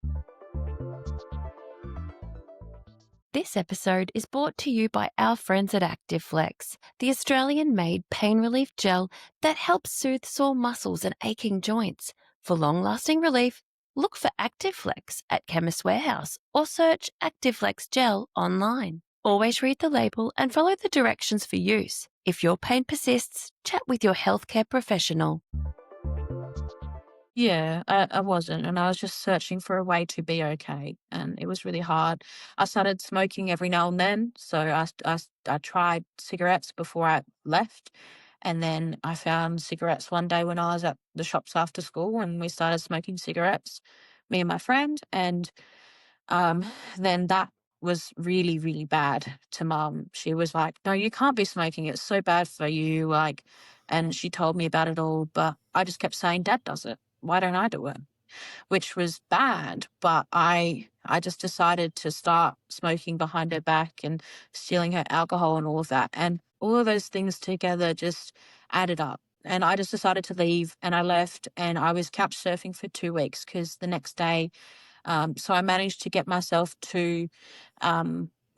This episode is brought to you by our friends at ActiveFlex, the Australian-made pain relief gel that helps soothe sore muscles and aching joints. For long-lasting relief, look for ActiveFlex at Chemist Warehouse or search ActiveFlex Gel online. Always read the label and follow the directions for use. If your pain persists, chat with your healthcare professional. Yeah, I wasn't, and I was just searching for a way to be okay, and it was really hard. I started smoking every now and then, so I tried cigarettes before I left, and then I found cigarettes one day when I was at the shops after school, and we started smoking cigarettes, me and my friend, and um, then that was really, really bad to mum. She was like, "No, you can't be smoking. It's so bad for you." And she told me about it all, but I just kept saying, "Dad does it. Why don't I do it?" Which was bad, but I just decided to start smoking behind her back and stealing her alcohol and all of that. And all of those things together just added up. And I just decided to leave, and I left, and I was couch surfing for 2 weeks because the next day so I managed to get myself to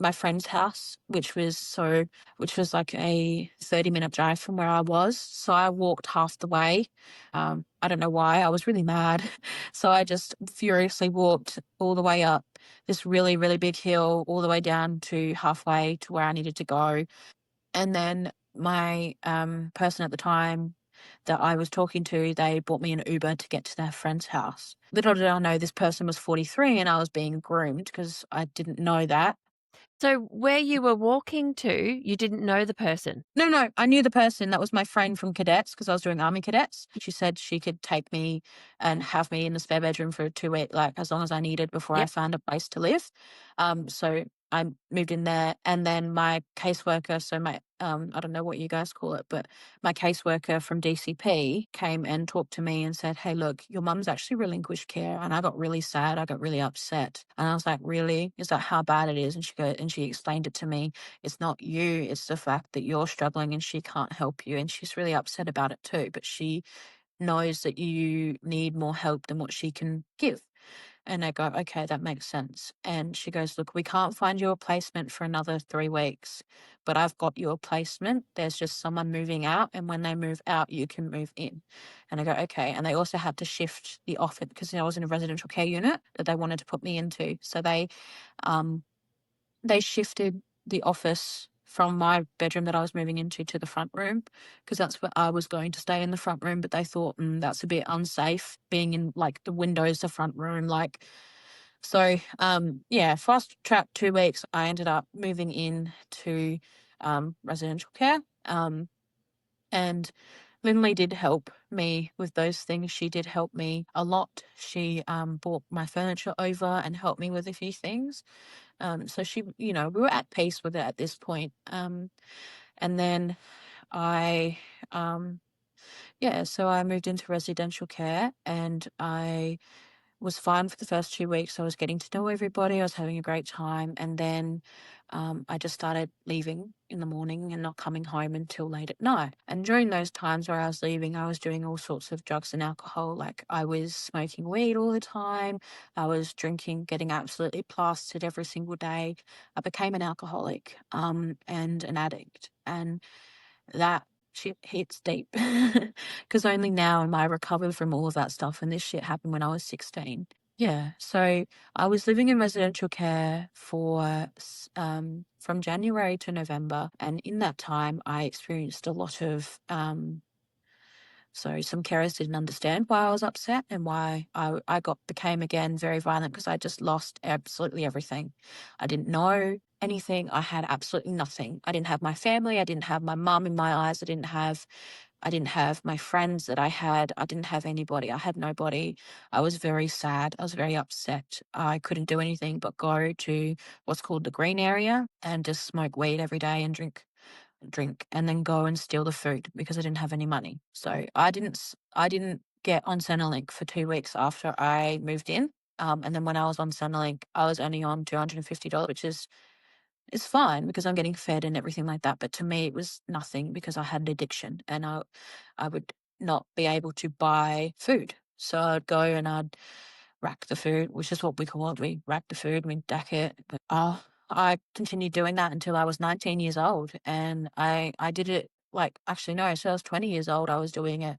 my friend's house, which was like a 30-minute drive from where I was. So I walked half the way. I don't know why. I was really mad. So I just furiously walked all the way up this really, really big hill, all the way down to halfway to where I needed to go. And then my person at the time that I was talking to, they bought me an Uber to get to their friend's house. Little did I know this person was 43 and I was being groomed because I didn't know that. So, where you were walking to, you didn't know the person. No, no, I knew the person. That was my friend from cadets because I was doing army cadets. She said she could take me and have me in the spare bedroom for 2 weeks, like as long as I needed before I Yep. found a place to live. So I moved in there, and then my caseworker, so my I don't know what you guys call it, but my caseworker from DCP came and talked to me and said, "Hey, look, your mum's actually relinquished care." And I got really sad. I got really upset, and I was like, "Really? Is that how bad it is?" And she explained it to me. It's not you, it's the fact that you're struggling and she can't help you. And she's really upset about it too, but she knows that you need more help than what she can give. And I go, "Okay, that makes sense." And she goes, "Look, we can't find you a placement for another 3 weeks, but I've got you a placement. There's just someone moving out. And when they move out, you can move in." And I go, "Okay." And they also had to shift the office because I was in a residential care unit that they wanted to put me into. So um, they shifted the office from my bedroom that I was moving into to the front room because that's where I was going to stay in the front room. But they thought, that's a bit unsafe being in like the windows, the front room. Yeah, fast track 2 weeks, I ended up moving in to residential care. And Lindley did help me with those things. She did help me a lot. She brought my furniture over and helped me with a few things. So she, we were at peace with it at this point. And then I, um, yeah, so I moved into residential care and I was fine for the first 2 weeks. I was getting to know everybody. I was having a great time. And then I just started leaving in the morning and not coming home until late at night. And during those times where I was leaving, I was doing all sorts of drugs and alcohol. Like I was smoking weed all the time. I was drinking, getting absolutely plastered every single day. I became an alcoholic and an addict. And that shit hits deep because only now am I recovered from all of that stuff, and this shit happened when I was 16. Yeah, so I was living in residential care for from January to November, and in that time, I experienced a lot of so some carers didn't understand why I was upset and why I became again very violent because I just lost absolutely everything. I didn't know anything. I had absolutely nothing. I didn't have my family. I didn't have my mum in my eyes. I didn't have my friends that I had. I didn't have anybody. I had nobody. I was very sad. I was very upset. I couldn't do anything but go to what's called the green area and just smoke weed every day and drink and then go and steal the food because I didn't have any money. So I didn't get on Centrelink for 2 weeks after I moved in. And then when I was on Centrelink, I was only on $250, which is fine because I'm getting fed and everything like that. But to me, it was nothing because I had an addiction and I would not be able to buy food. So I'd go and I'd rack the food, which is what we call it. We rack the food, we deck it. But I continued doing that until I was 19 years old. And I did it like, actually, no, so I was 20 years old, I was doing it.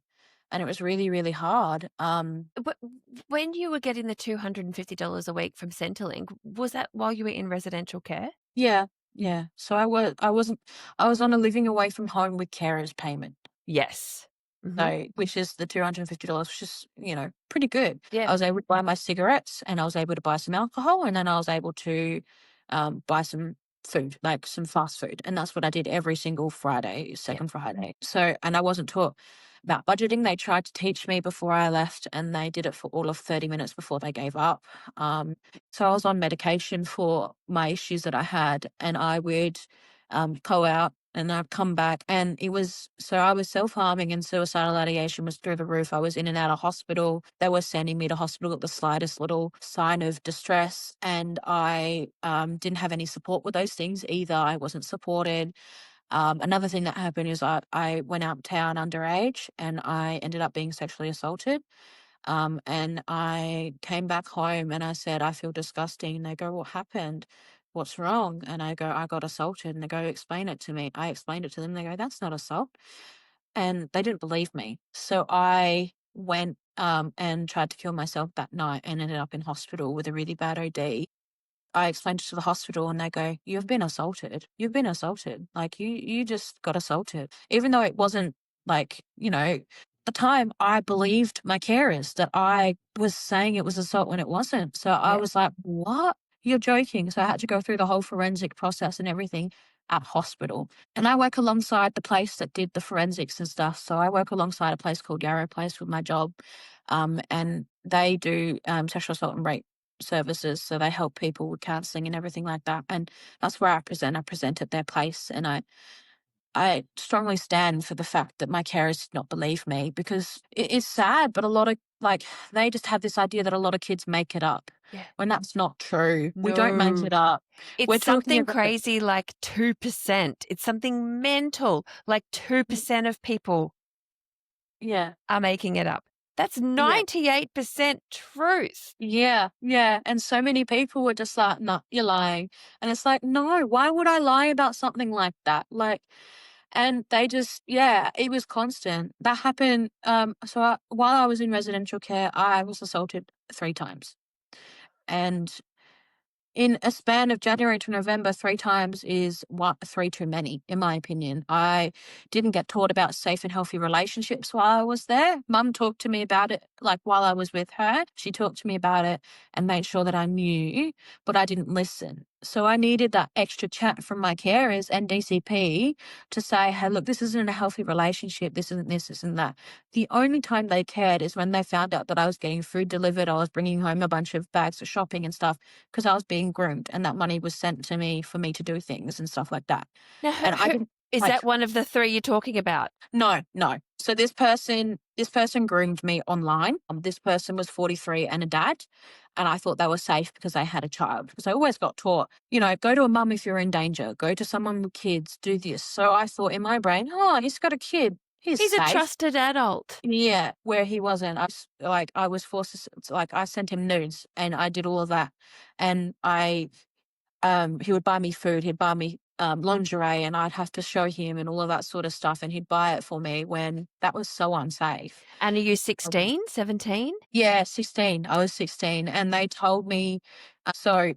And it was really, really hard. But when you were getting the $250 a week from Centrelink, was that while you were in residential care? Yeah, yeah. So I was on a living away from home with carers payment. Yes. Mhm. So, which is the $250, which is, pretty good. Yeah. I was able to buy my cigarettes and I was able to buy some alcohol and then I was able to buy some food, like some fast food. And that's what I did every single Friday, Yeah. second Friday. So, and I wasn't taught about budgeting. They tried to teach me before I left and they did it for all of 30 minutes before they gave up. So I was on medication for my issues that I had and I would go out and I've come back and I was self-harming and suicidal ideation was through the roof. I was in and out of hospital. They were sending me to hospital at the slightest little sign of distress. And I didn't have any support with those things either. I wasn't supported. Another thing that happened is I went out of town underage and I ended up being sexually assaulted. And I came back home and I said, I feel disgusting. And they go, what happened? What's wrong? And I go, I got assaulted. And they go, explain it to me. I explained it to them. They go, that's not assault. And they didn't believe me. So I went and tried to kill myself that night and ended up in hospital with a really bad OD. I explained it to the hospital and they go, you've been assaulted. You've been assaulted. Like you just got assaulted. Even though it wasn't like, at the time I believed my carers that I was saying it was assault when it wasn't. So I Yeah. was like, what? You're joking. So I had to go through the whole forensic process and everything at hospital. And I work alongside the place that did the forensics and stuff. So I work alongside a place called Yarrow Place with my job. And they do sexual assault and rape services. So they help people with counselling and everything like that. And that's where I present. I present at their place. And I strongly stand for the fact that my carers did not believe me because it is sad, but a lot of they just have this idea that a lot of kids make it up Yeah. when that's not true. We don't make No. it up. It's We're talking something about crazy like 2%. It's something mental, like 2% of people yeah, are making it up. That's yeah. 98% truth. Yeah, yeah. And so many people were just like, no, you're lying. And it's like, no, why would I lie about something like that? And they just, yeah, it was constant. That happened. While I was in residential care, I was assaulted 3 times. And in a span of January to November, 3 times is 3 too many, in my opinion. I didn't get taught about safe and healthy relationships while I was there. Mum talked to me about it, like while I was with her. She talked to me about it and made sure that I knew, but I didn't listen. So I needed that extra chat from my carers and DCP to say, hey, look, this isn't a healthy relationship. This isn't that. The only time they cared is when they found out that I was getting food delivered. I was bringing home a bunch of bags for shopping and stuff because I was being groomed and that money was sent to me for me to do things and stuff like that. Now, And I didn't is like, that one of the 3 you're talking about? no, no. So this person groomed me online. This person was 43 and a dad. And I thought they were safe because they had a child. Because I always got taught, go to a mum if you're in danger, go to someone with kids, do this. So I thought in my brain, oh, he's got a kid. He's He's a safe. trusted adult. Yeah, where he wasn't. I was forced I sent him nudes and I did all of that. And he would buy me food. He'd buy me lingerie, and I'd have to show him and all of that sort of stuff, and he'd buy it for me when that was so unsafe. And are you Um, 16, 17? Yeah, 16. I was 16, and they told me, the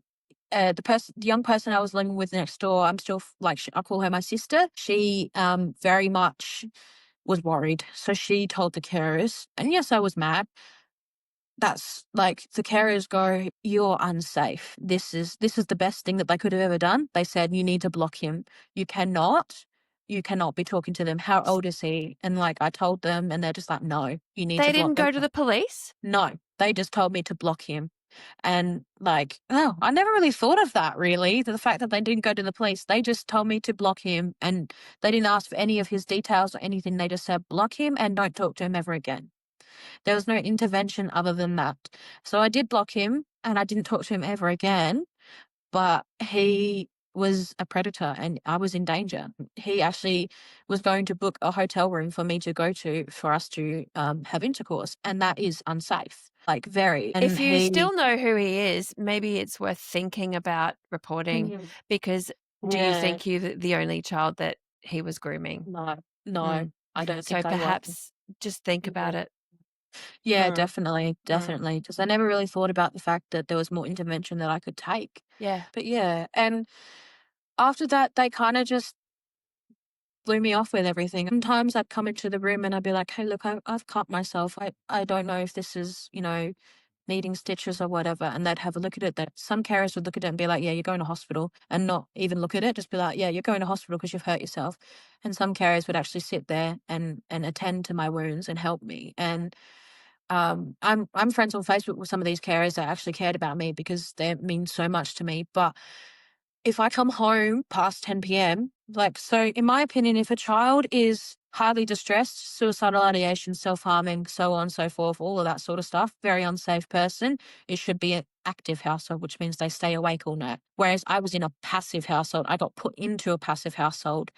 young person I was living with next door, I'm still I call her my sister. She very much was worried, so she told the carers, and yes, I was mad. That's like the carers go, "You're unsafe. This is the best thing that they could have ever done." They said, "You need to block him. You cannot." You cannot be talking to them. How old is he? And like I told them, and they're just like, no, you need They to block didn't them. go to the police? No, they just told me to block him. And like, oh, I never really thought of that really. The fact that they didn't go to the police, they just told me to block him, and they didn't ask for any of his details or anything. They just said, block him and don't talk to him ever again. There was no intervention other than that. So I did block him and I didn't talk to him ever again, but he was a predator and I was in danger. He actually was going to book a hotel room for me to go to for us to have intercourse, and that is unsafe, like very. And If you he, still know who he is, maybe it's worth thinking about reporting, Mhm. because do you Yeah, think you're the only child that he was grooming? no, no, Mm. I don't So think I was. perhaps just think about Yeah, it. yeah, Mm, definitely, mm. definitely. Because I never really thought about the fact that there was more intervention that I could take. Yeah. But yeah, and after that, they kind of just blew me off with everything. Sometimes I'd come into the room and I'd be like, "Hey, look, I've cut myself. I don't know if this is, needing stitches or whatever." And they'd have a look at it. That some carers would look at it and be like, "Yeah, you're going to hospital," and not even look at it. Just be like, "Yeah, you're going to hospital because you've hurt yourself." And some carers would actually sit there and attend to my wounds and help me. And I'm friends on Facebook with some of these carers that actually cared about me because they mean so much to me. But if I come home past 10 p.m., like, so in my opinion, if a child is highly distressed, suicidal ideation, self-harming, so on and so forth, all of that sort of stuff, very unsafe person, it should be an active household, which means they stay awake all night. Whereas I was in a passive household. I got put into a passive household,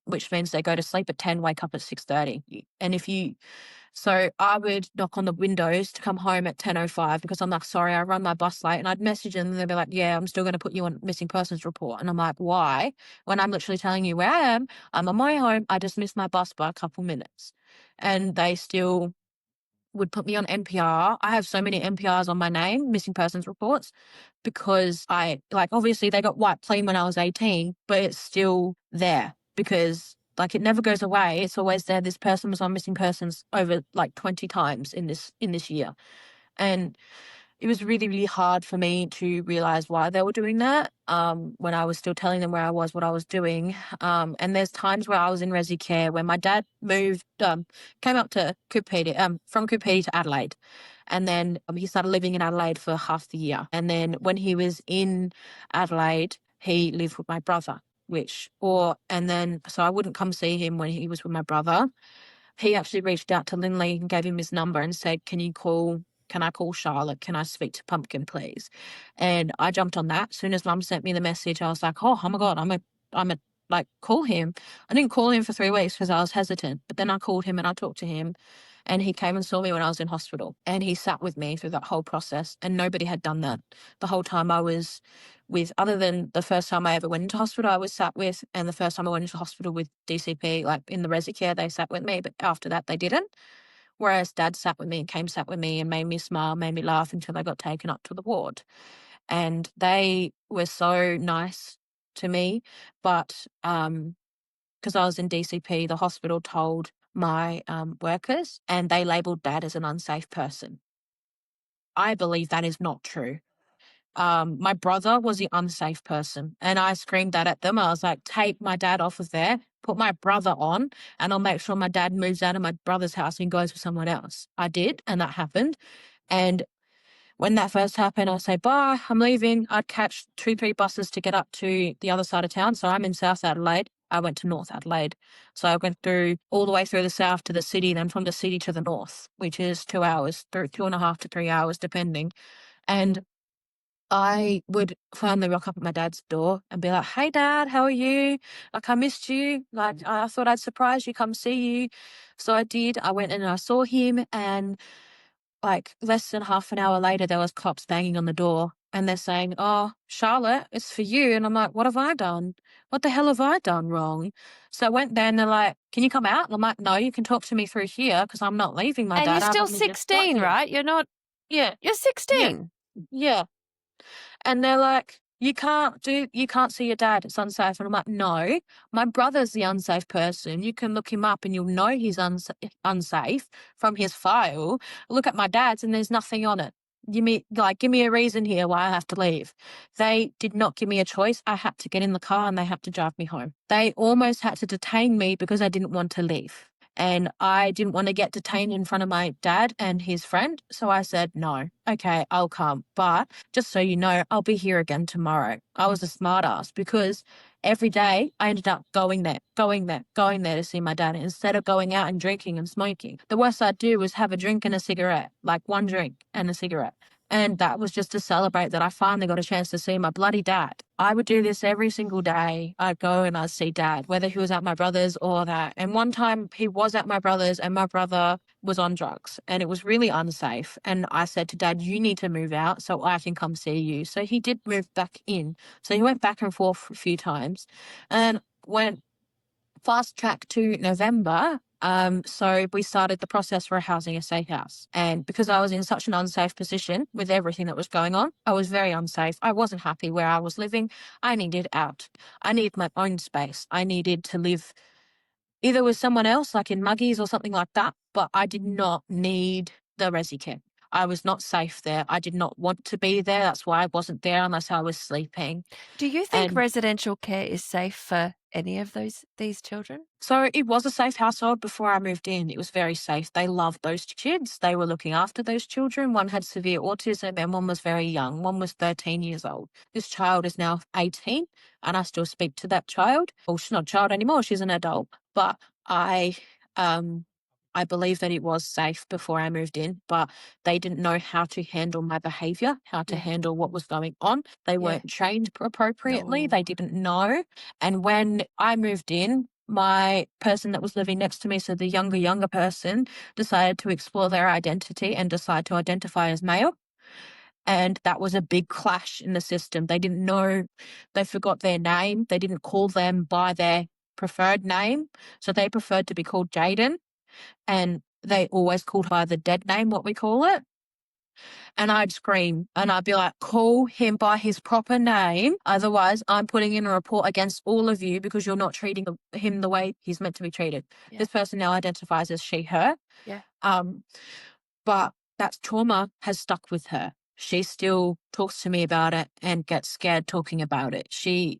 which means they go to sleep at 10, wake up at 6:30. And if you so I would knock on the windows to come home at 10:05 because I'm like, "Sorry, I run my bus late." And I'd message them and they'd be like, "Yeah, I'm still gonna put you on missing persons report." And I'm like, "Why?" When I'm literally telling you where I am, I'm on my home, I just missed my bus by a couple minutes. And they still would put me on NPR. I have so many NPRs on my name, missing persons reports, because obviously they got wiped clean when I was 18, but it's still there because like it never goes away. It's always there. This person was on missing persons over like 20 times in this year. And it was really, really hard for me to realize why they were doing that, when I was still telling them where I was, what I was doing. And there's times where I was in resi care when my dad moved, came up to Coober Pedy, from Coober Pedy to Adelaide. And then he started living in Adelaide for half the year. And then when he was in Adelaide, he lived with my brother, so I wouldn't come see him when he was with my brother. He actually reached out to Lindley and gave him his number and said, can I call Charlotte? Can I speak to Pumpkin, please? And I jumped on that. As soon as Mum sent me the message, I was like, oh my God, I'm a, like, call him. I didn't call him for 3 weeks because I was hesitant, but then I called him and I talked to him, and he came and saw me when I was in hospital, and he sat with me through that whole process, and nobody had done that the whole time I was other than the first time I ever went into hospital, I was sat with, and the first time I went into hospital with DCP, like in the resi care, they sat with me, but after that they didn't. Whereas Dad sat with me and sat with me and made me smile, made me laugh until I got taken up to the ward. And they were so nice to me. But because I was in DCP, the hospital told my workers, and they labelled Dad as an unsafe person. I believe that is not true. My brother was the unsafe person, and I screamed that at them. I was like, take my dad off of there, put my brother on, and I'll make sure my dad moves out of my brother's house and goes with someone else. I did, and that happened. And when that first happened, I'd say, bye, I'm leaving. I'd catch 2, 3 buses to get up to the other side of town. So I'm in South Adelaide. I went to North Adelaide. So I went through all the way through the south to the city, then from the city to the north, which is 2 hours, 2.5 to 3 hours, depending. And I would finally rock up at my dad's door and be like, "Hey, Dad, how are you? Like, I missed you. Like, I thought I'd surprise you, come see you." So I did. I went and I saw him, and like less than half an hour later, there was cops banging on the door. and they're saying, "Oh, Charlotte, it's for you." And I'm like, "What have I done? What the hell have I done wrong?" So I went there and they're like, "Can you come out?" And I'm like, "No, you can talk to me through here because I'm not leaving my And you're dad. I've still only just got 16, here." right? Yeah, You're yeah, 16. yeah. And they're like, you can't see your dad, it's unsafe." And I'm like, "No, my brother's the unsafe person. You can look him up and you'll know he's unsafe from his file. Look at my dad's and there's nothing on it. Give me a reason here why I have to leave." They did not give me a choice. I had to get in the car and they had to drive me home. They almost had to detain me because I didn't want to leave. And I didn't want to get detained in front of my dad and his friend. So I said, "No, okay, I'll come. But just so you know, I'll be here again tomorrow." I was a smart ass because every day I ended up going there to see my dad instead of going out and drinking and smoking. The worst I'd do was have a drink and a cigarette, like one drink and a cigarette. And that was just to celebrate that I finally got a chance to see my bloody dad. I would do this every single day. I'd go and I'd see dad, whether he was at my brother's or that. And one time he was at my brother's and my brother was on drugs and it was really unsafe. And I said to dad, "You need to move out so I can come see you." So he did move back in. So he went back and forth a few times and went fast track to November. So we started the process for a housing estate house. And because I was in such an unsafe position with everything that was going on, I was very unsafe. I wasn't happy where I was living. I needed out. I needed my own space. I needed to live either with someone else, like in Muggies or something like that, but I did not need the resi care. I was not safe there. I did not want to be there. That's why I wasn't there unless I was sleeping. Do you think And residential care is safe for any of these children? so it was a safe household before I moved in. It was very safe. They loved those kids. They were looking after those children. One had severe autism and one was very young. One was 13 years old. This child is now 18 and I still speak to that child. Well, she's not a child anymore. She's an adult. But I um I believe that it was safe before I moved in, but they didn't know how to handle my behavior, how to Yeah. handle what was going on. They Yeah. weren't trained appropriately. No. They didn't know. And when I moved in, my person that was living next to me, so the younger person, decided to explore their identity and decide to identify as male. And that was a big clash in the system. They didn't know, they forgot their name. They didn't call them by their preferred name. So they preferred to be called Jaden. And they always called by the dead name, what we call it. And I'd scream and I'd be like, "Call him by his proper name. Otherwise, I'm putting in a report against all of you because you're not treating him the way he's meant to be treated." Yeah. This person now identifies as she, her. Yeah. Um, but that trauma has stuck with her. She still talks to me about it and gets scared talking about it. She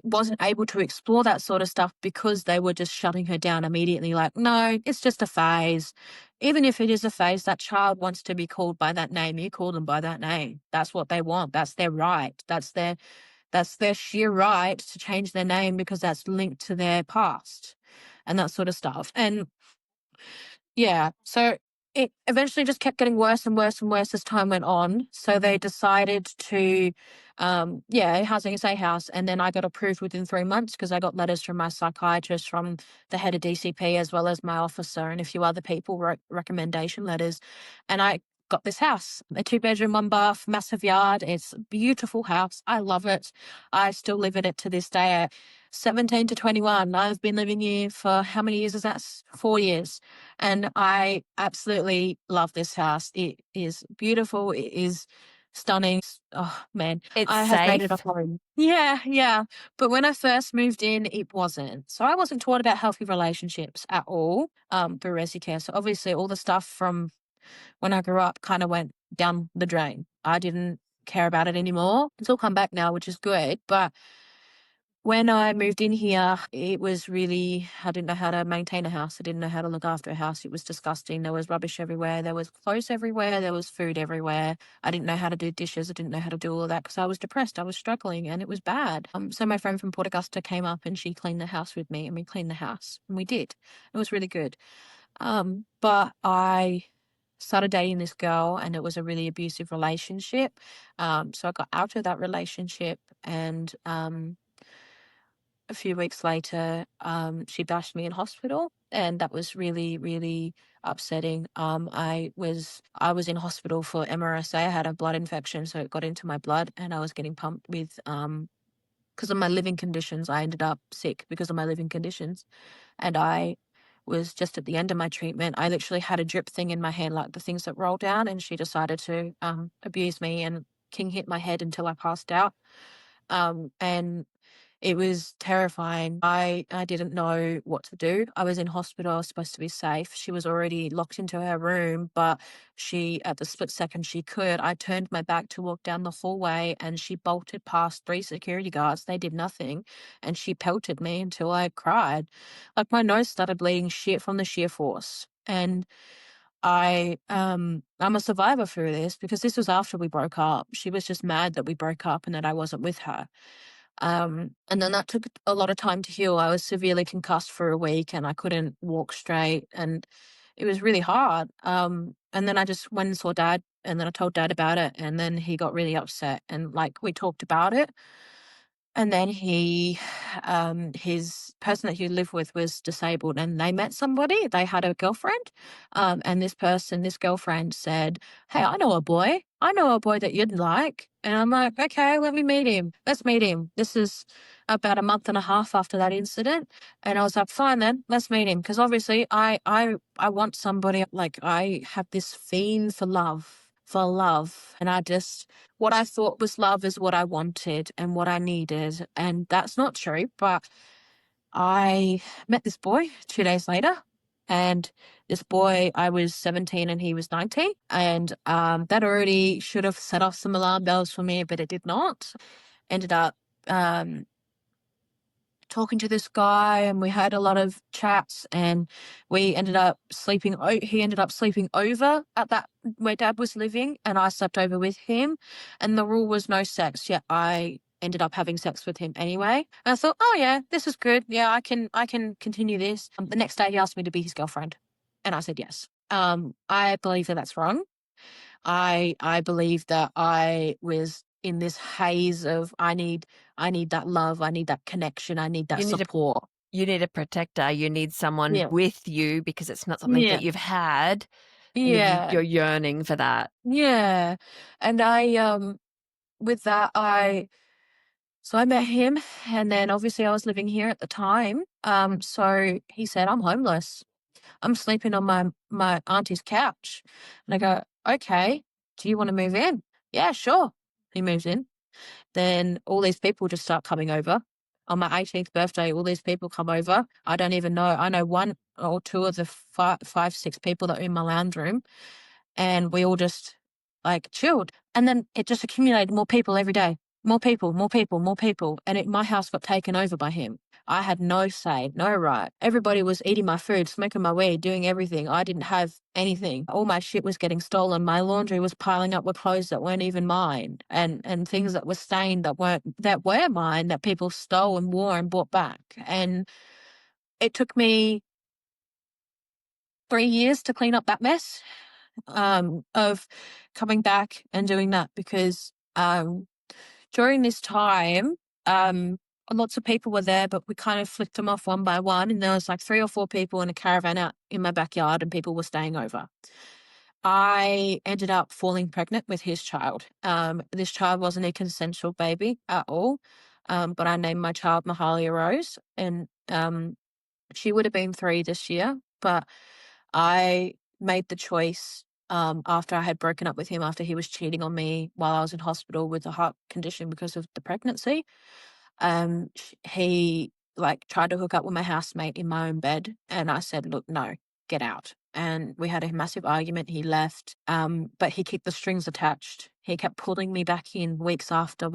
wasn't able to explore that sort of stuff because they were just shutting her down immediately, like, "No, it's just a phase." Even if it is a phase, that child wants to be called by that name. You call them by that name. That's what they want. That's their right. That's their sheer right to change their name because that's linked to their past and that sort of stuff. And yeah. So it eventually just kept getting worse and worse and worse as time went on. So they decided to, housing is a house. And then I got approved within 3 months because I got letters from my psychiatrist, from the head of DCP, as well as my officer and a few other people wrote recommendation letters. And I got this house, a 2-bedroom, 1 bath, massive yard. It's a beautiful house. I love it. I still live in it to this day. 17 to 21. I've been living here for how many years is that? 4 years. And I absolutely love this house. It is beautiful. It is stunning. Oh man, It's I have made it a safe. home. Yeah, yeah. But when I first moved in, it wasn't. So I wasn't taught about healthy relationships at all through resi care. So obviously all the stuff from when I grew up kind of went down the drain. I didn't care about it anymore. It's all come back now, which is good. But when I moved in here, it was really, I didn't know how to maintain a house. I didn't know how to look after a house. It was disgusting. There was rubbish everywhere. There was clothes everywhere. There was food everywhere. I didn't know how to do dishes. I didn't know how to do all of that because I was depressed. I was struggling and it was bad. So my friend from Port Augusta came up and she cleaned the house with me and we cleaned the house and we did. It was really good. But I started dating this girl and it was a really abusive relationship. So I got out of that relationship and a few weeks later, she bashed me in hospital, and that was really, really upsetting. I was in hospital for MRSA. I had a blood infection, so it got into my blood, and I was getting pumped with because of my living conditions. I ended up sick because of my living conditions, and I was just at the end of my treatment. I literally had a drip thing in my hand, like the things that roll down, and she decided to abuse me and king hit my head until I passed out. And it was terrifying. I didn't know what to do. I was in hospital. I was supposed to be safe. She was already locked into her room, but she, at the split second she could, I turned my back to walk down the hallway, and she bolted past 3 security guards. They did nothing, and she pelted me until I cried. Like, my nose started bleeding shit from the sheer force. And I'm a survivor through this because this was after we broke up. She was just mad that we broke up and that I wasn't with her. And then that took a lot of time to heal. I was severely concussed for a week and I couldn't walk straight, and it was really hard. And then I just went and saw Dad, and then I told Dad about it, and then he got really upset, and like we talked about it. And then his person that he lived with was disabled, and they met somebody. They had a girlfriend, and this girlfriend said, "Hey, I know a boy. I know a boy that you'd like." And I'm like, "Okay, let me meet him. Let's meet him." This is about a month and a half after that incident, and I was like, "Fine, then let's meet him," because obviously I want somebody. Like, I have this fiend for love, and what I thought was love is what I wanted and what I needed. And that's not true. But I met this boy 2 days later. And this boy, I was 17 and he was 19. And that already should have set off some alarm bells for me, but it did not. Ended up um, talking to this guy, and we had a lot of chats, and we ended up sleeping. He ended up sleeping over at that where Dad was living, and I slept over with him. And the rule was no sex. Yet I ended up having sex with him anyway. And I thought, oh yeah, this is good. Yeah, I can continue this. The next day, he asked me to be his girlfriend, and I said yes. I believe that that's wrong. I believe that I was in this haze of I need that love, I need that connection, I need that You need a support. you need a protector. You need someone Yeah. with you because it's not something Yeah. that you've had, and Yeah. you're yearning for that. Yeah. And with that I met him, and then obviously I was living here at the time. So he said, "I'm homeless. I'm sleeping on my auntie's couch." And I go, "Okay, do you want to move in?" "Yeah, sure." He moves in. Then all these people just start coming over. On my 18th birthday, all these people come over. I don't even know. I know one or two of the five, 6 people that are in my lounge room, and we all just like chilled. And then it just accumulated more people every day. More people, more people, more people. And my house got taken over by him. I had no say, no right. Everybody was eating my food, smoking my weed, doing everything. I didn't have anything. All my shit was getting stolen. My laundry was piling up with clothes that weren't even mine, and things that were stained that were mine, that people stole and wore and brought back. And it took me 3 years to clean up that mess, of coming back and doing that, because during this time, lots of people were there, but we kind of flicked them off one by one. And there was like 3 or 4 people in a caravan out in my backyard, and people were staying over. I ended up falling pregnant with his child. This child wasn't a consensual baby at all, but I named my child Mahalia Rose, and she would have been 3 this year. But I made the choice, after I had broken up with him, after he was cheating on me while I was in hospital with a heart condition because of the pregnancy. He like tried to hook up with my housemate in my own bed, and I said, "Look, no, get out." And we had a massive argument. He left, but he kept the strings attached. He kept pulling me back in weeks after,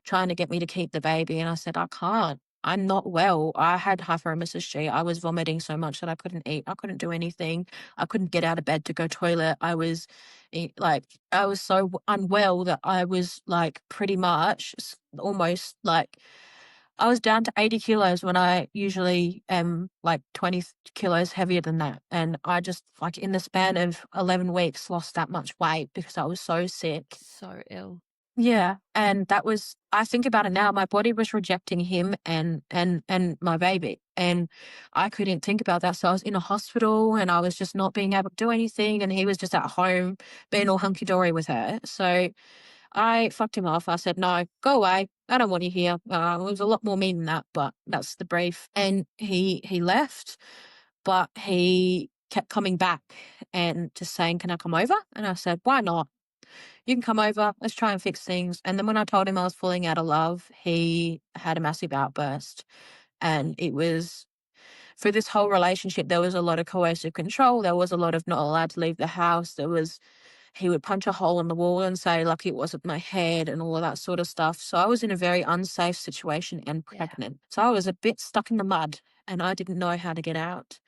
trying to get me to keep the baby. And I said, "I can't. I'm not well." I had hyperemesis G. I was vomiting so much that I couldn't eat. I couldn't do anything. I couldn't get out of bed to go toilet. I was so unwell that I was like pretty much almost like I was down to 80 kilos when I usually am like 20 kilos heavier than that. And I just, like, in the span of 11 weeks, lost that much weight because I was so sick. So ill. Yeah, and that was, I think about it now, my body was rejecting him and my baby, and I couldn't think about that, so I was in a hospital, and I was just not being able to do anything, and he was just at home being all hunky dory with her. So I fucked him off. I said, "No, go away. I don't want you here." It was a lot more mean than that, but that's the brief. And he left, but he kept coming back and just saying, "Can I come over?" And I said, "Why not? You can come over. Let's try and fix things." And then when I told him I was falling out of love, he had a massive outburst. And it was, for this whole relationship, there was a lot of coercive control. There was a lot of not allowed to leave the house. He would punch a hole in the wall and say, like, it wasn't my head and all of that sort of stuff. So I was in a very unsafe situation and Yeah. pregnant. So I was a bit stuck in the mud and I didn't know how to get out.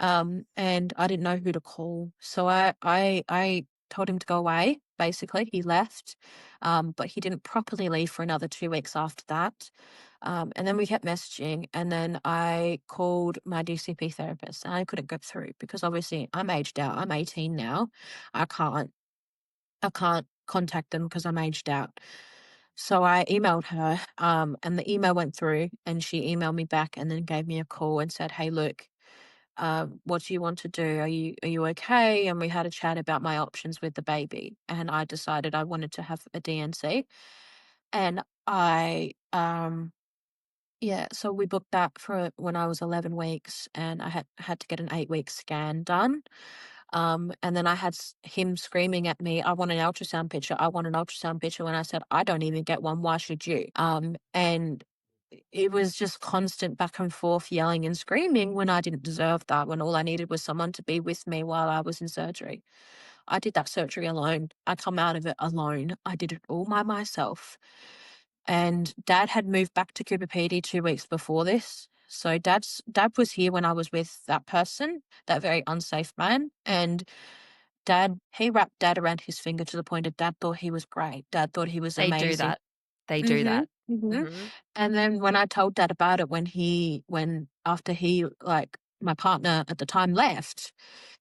And I didn't know who to call. So I told him to go away. Basically, he left, but he didn't properly leave for another 2 weeks after that. And then we kept messaging, and then I called my DCP therapist, and I couldn't go through because obviously I'm aged out. I'm 18 now. I can't I can't contact them because I'm aged out. So I emailed her, and the email went through, and she emailed me back and then gave me a call and said, "Hey, look, what do you want to do? Are you okay?" And we had a chat about my options with the baby, and I decided I wanted to have a DNC, and yeah, so we booked that for when I was 11 weeks, and I had to get an 8-week scan done. And then I had him screaming at me, "I want an ultrasound picture. I want an ultrasound picture." When I said, "I don't even get one. Why should you?" And it was just constant back and forth yelling and screaming when I didn't deserve that, when all I needed was someone to be with me while I was in surgery. I did that surgery alone. I come out of it alone. I did it all by myself. And dad had moved back to Coober Pedy 2 weeks before this. So dad was here when I was with that person, that very unsafe man. And he wrapped dad around his finger to the point of dad thought he was great. Dad thought he was They do amazing. that. They do Mhm, that. mhm. Mhm. And then when I told dad about it, when after he, like, my partner at the time left,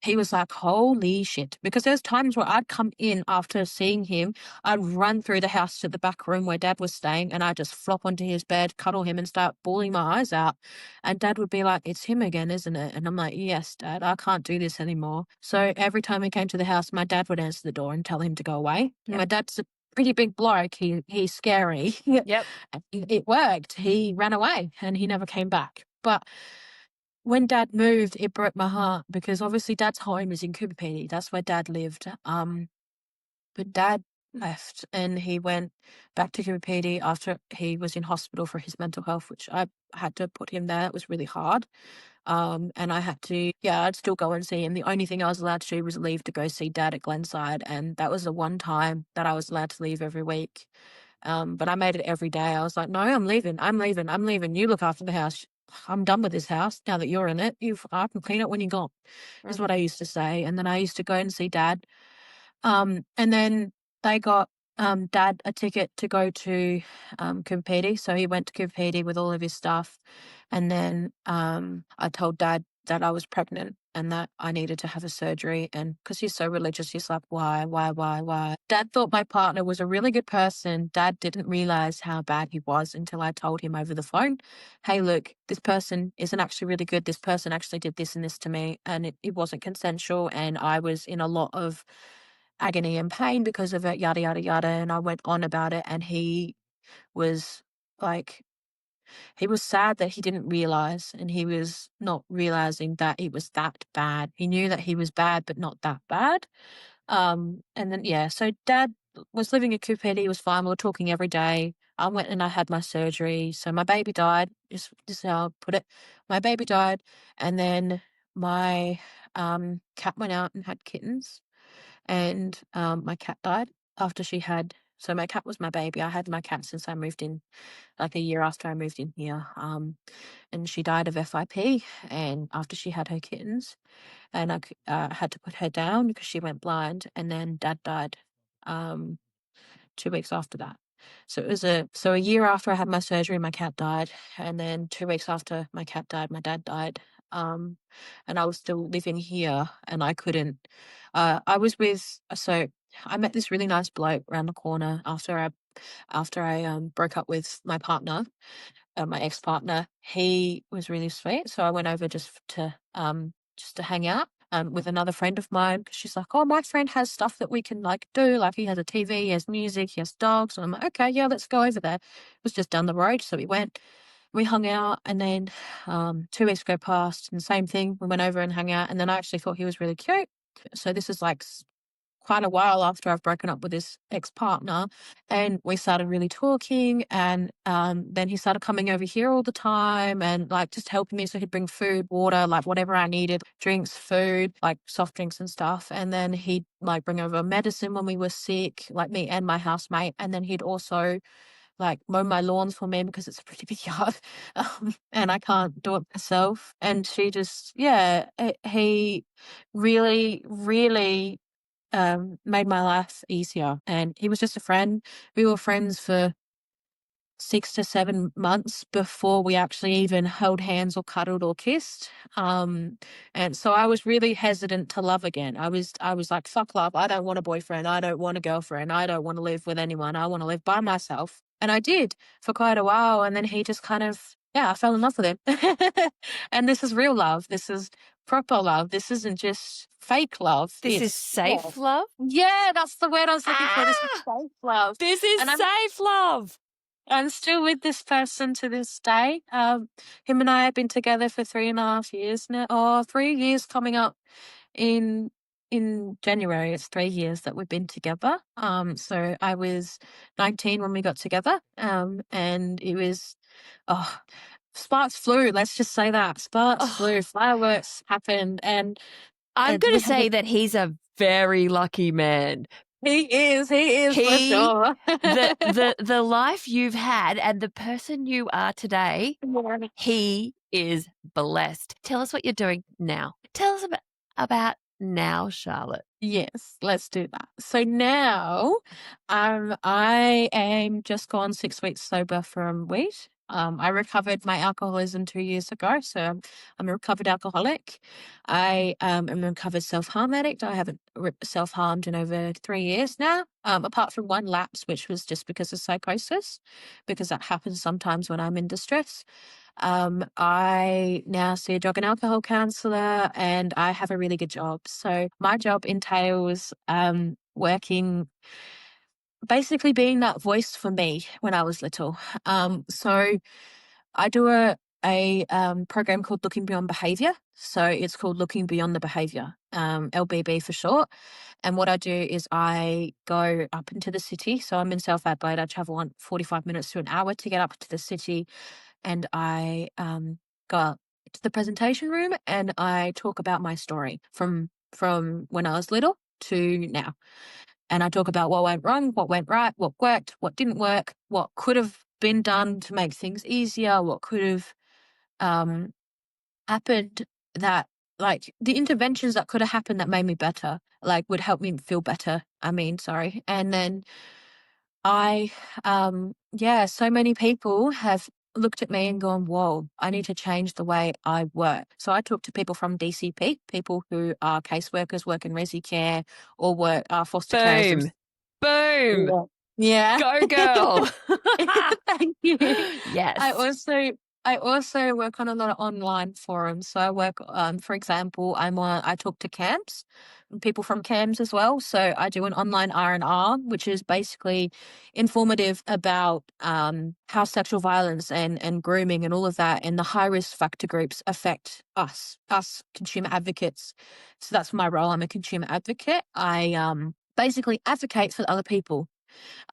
he was like, "Holy shit." Because there's times where I'd come in after seeing him, I'd run through the house to the back room where dad was staying, and I'd just flop onto his bed, cuddle him, and start bawling my eyes out. And dad would be like, "It's him again, isn't it?" And I'm like, "Yes, dad, I can't do this anymore." So every time he came to the house, my dad would answer the door and tell him to go away. Yep. My dad's a pretty big bloke. He's scary. Yep. And it worked. He ran away and he never came back. But when dad moved, it broke my heart because obviously dad's home is in Coober Pedy. That's where dad lived. But dad left and he went back to Coober Pedy after he was in hospital for his mental health, which I had to put him there. It was really hard. And I had to, yeah, I'd still go and see him. The only thing I was allowed to do was leave to go see dad at Glenside. And that was the one time that I was allowed to leave every week. But I made it every day. I was like, "No, I'm leaving. I'm leaving. I'm leaving. You look after the house. I'm done with this house now that you're in it. I can clean it when you're gone," is what I Mhm. used to say. And then I used to go and see dad. And then they got dad a ticket to go to Coober Pedy. So he went to Coober Pedy with all of his stuff. And then I told dad that I was pregnant and that I needed to have a surgery. And because he's so religious, he's like, "Why, why, why, why?" Dad thought my partner was a really good person. Dad didn't realize how bad he was until I told him over the phone, "Hey, look, this person isn't actually really good. This person actually did this and this to me. And it wasn't consensual. And I was in a lot of agony and pain because of it, yada, yada, yada." And I went on about it. And was like, he was sad that he didn't realize, and he was not realizing that it was that bad. He knew that he was bad, but not that bad. And then, yeah, so dad was living in Cooped. He was fine. We were talking every day. I went and I had my surgery. So my baby died. This is how I'll put it. My baby died. And then my cat went out and had kittens. And my cat died after she had. So my cat was my baby. I had my cat since I moved in, like a year after I moved in here. And she died of FIP, and after she had her kittens, and had to put her down because she went blind. And then dad died, um, 2 weeks after that. So a year after I had my surgery, my cat died, and then 2 weeks after my cat died, my dad died. And I was still living here, and I couldn't. I was with so I met this really nice bloke around the corner after I broke up with my partner, my ex-partner. He was really sweet, so I went over just to hang out, with another friend of mine 'cause she's like, "Oh, my friend has stuff that we can, like, do, like, he has a TV, he has music, he has dogs," and I'm like, "Okay, yeah, let's go over there." It was just down the road, so we went, we hung out, and then, 2 weeks go past, and same thing, we went over and hung out, and then I actually thought he was really cute. So this is, like, quite a while after I've broken up with this ex-partner, and we started really talking, and then he started coming over here all the time and, like, just helping me. So he'd bring food, water, like, whatever I needed, drinks, food, like, soft drinks and stuff, and then he'd, like, bring over medicine when we were sick, like, me and my housemate, and then he'd also, like, mow my lawns for me because it's a pretty big yard, and I can't do it myself, and she just yeah, he really, really made my life easier. And he was just a friend. We were friends for 6 to 7 months before we actually even held hands or cuddled or kissed. And so I was really hesitant to love again. I was like, fuck love. I don't want a boyfriend. I don't want a girlfriend. I don't want to live with anyone. I want to live by myself. And I did for quite a while. And then he just kind of, yeah, I fell in love with him. And this is real love. This is proper love. This isn't just fake love. This is Yeah. safe love? Yeah, that's the word I was looking for. This is Ah! safe love. This is And safe love. I'm still with this person to this day. Him and I have been together for 3.5 years now. Oh, 3 years coming up in January. It's 3 years that we've been together. So I was 19 when we got together. And it was oh, sparks flew. Let's just say that sparks Oh, flew. Fireworks happened, and I'm going we to had a. say that he's a very lucky man. He is for He sure. the life you've had and the person you are today, he is blessed. Tell us what you're doing now. Tell us about now, Charlotte. Yes, let's do that. So now, I am just gone 6 weeks sober from weed. I recovered my alcoholism 2 years ago, so I'm a recovered alcoholic. I am a recovered self-harm addict. I haven't self-harmed in over 3 years now, apart from one lapse, which was just because of psychosis, because that happens sometimes when I'm in distress. I now see a drug and alcohol counselor, and I have a really good job. So my job entails working, basically being that voice for me when I was little. So I do a program called Looking Beyond Behavior. So it's called Looking Beyond the Behavior, LBB for short. And what I do is I go up into the city. So I'm in South Adelaide. I travel on 45 minutes to an hour to get up to the city, and I go up to the presentation room and I talk about my story from when I was little to now. And I talk about what went wrong, what went right, what worked, what didn't work, what could have been done to make things easier, what could have um, happened that, like, the interventions that could have happened that made me better, like, would help me feel better. I mean, sorry. And then I, yeah, so many people have looked at me and gone, whoa, I need to change the way I work. So I talk to people from DCP, people who are caseworkers, work in resi care, or work foster carers. Boom. Boom. Yeah. Go girl. Thank you. I Yes. also I also work on a lot of online forums. So I work, for example, I talk to camps, people from camps as well. So I do an online R&R, which is basically informative about how sexual violence and grooming and all of that and the high risk factor groups affect us consumer advocates. So that's my role. I'm a consumer advocate. I basically advocate for other people.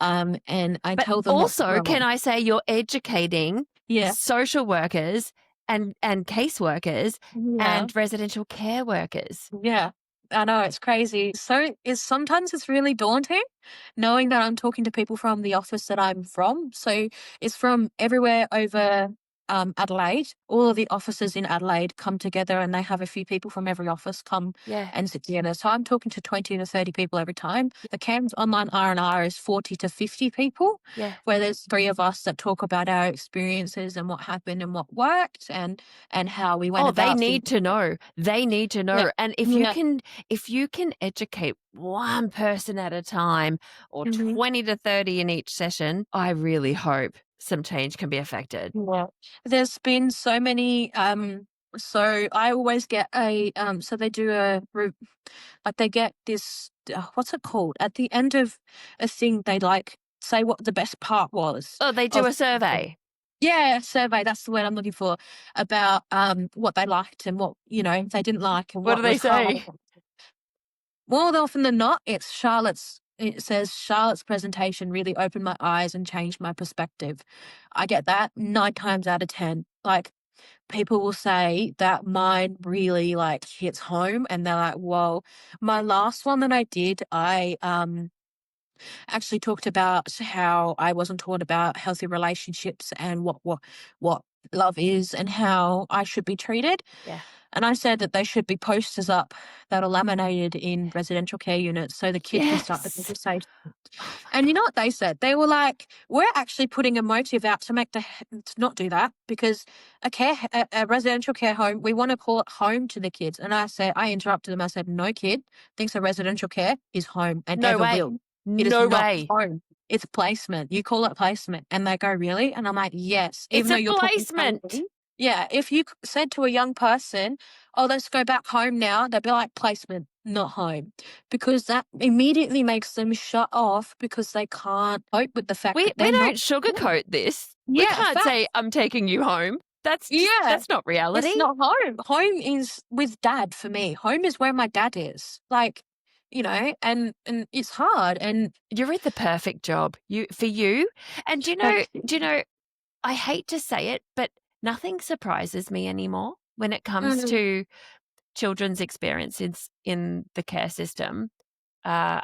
And I But tell them what's also, can wrong. I say you're educating Yeah. social workers and caseworkers Yeah. and residential care workers? Yeah. I know, it's crazy. So it's sometimes it's really daunting knowing that I'm talking to people from the office that I'm from. So it's from everywhere over Adelaide, all of the offices in Adelaide come together and they have a few people from every office come Yeah. and sit together. So I'm talking to 20 to 30 people every time. The Cairns online R&R is 40 to 50 people, Yeah. where there's three of us that talk about our experiences and what happened and what worked and how we went Oh, they about need things. to know. They need to Yeah. know. And Yeah. if you can educate one person at a time or Mhm. 20 to 30 in each session, I really hope some change can be affected. Yeah. There's been so many, so I always get so they do like they get this, what's it called? At the end of a thing, they like say what the best part was Oh, they do of a survey. yeah, survey, that's the word I'm looking for, about what they liked and what, they didn't like and What do what they was hard. say? More often than not, it says Charlotte's presentation really opened my eyes and changed my perspective. I get that 9 times out of 10. Like, people will say that mine really, like, hits home, and they're like, "Whoa." My last one that I did, I, actually talked about how I wasn't taught about healthy relationships and what love is and how I should be treated. Yeah. And I said that there should be posters up that are laminated in residential care units so the kids can start the Yes. conversation. Oh my And you know what they said? They were like, "We're actually putting a motive out to to not do that, because a residential care home, we want to call it home to the kids." And I interrupted them. I said, "No kid thinks a residential care is home and No ever way. will. It is No not way. home. It's placement. You call it placement." And they go, "Really?" And I'm like, "Yes." It's Even though a you're talking placement. crazy. Yeah. If you said to a young person, "Oh, let's go back home now," they'd be like, "Placement, not home." Because that immediately makes them shut off because they can't cope with the fact We that they're don't not home. sugarcoat this. We Yeah, can't say, fact. "I'm taking you home." Yeah. That's not It's reality. not home. Home is with dad for me. Home is where my dad is. Like, and it's hard and You're in the perfect job. For you. And thank do you you. know, I hate to say it, but nothing surprises me anymore when it comes Mm, to children's experiences in the care system. Uh,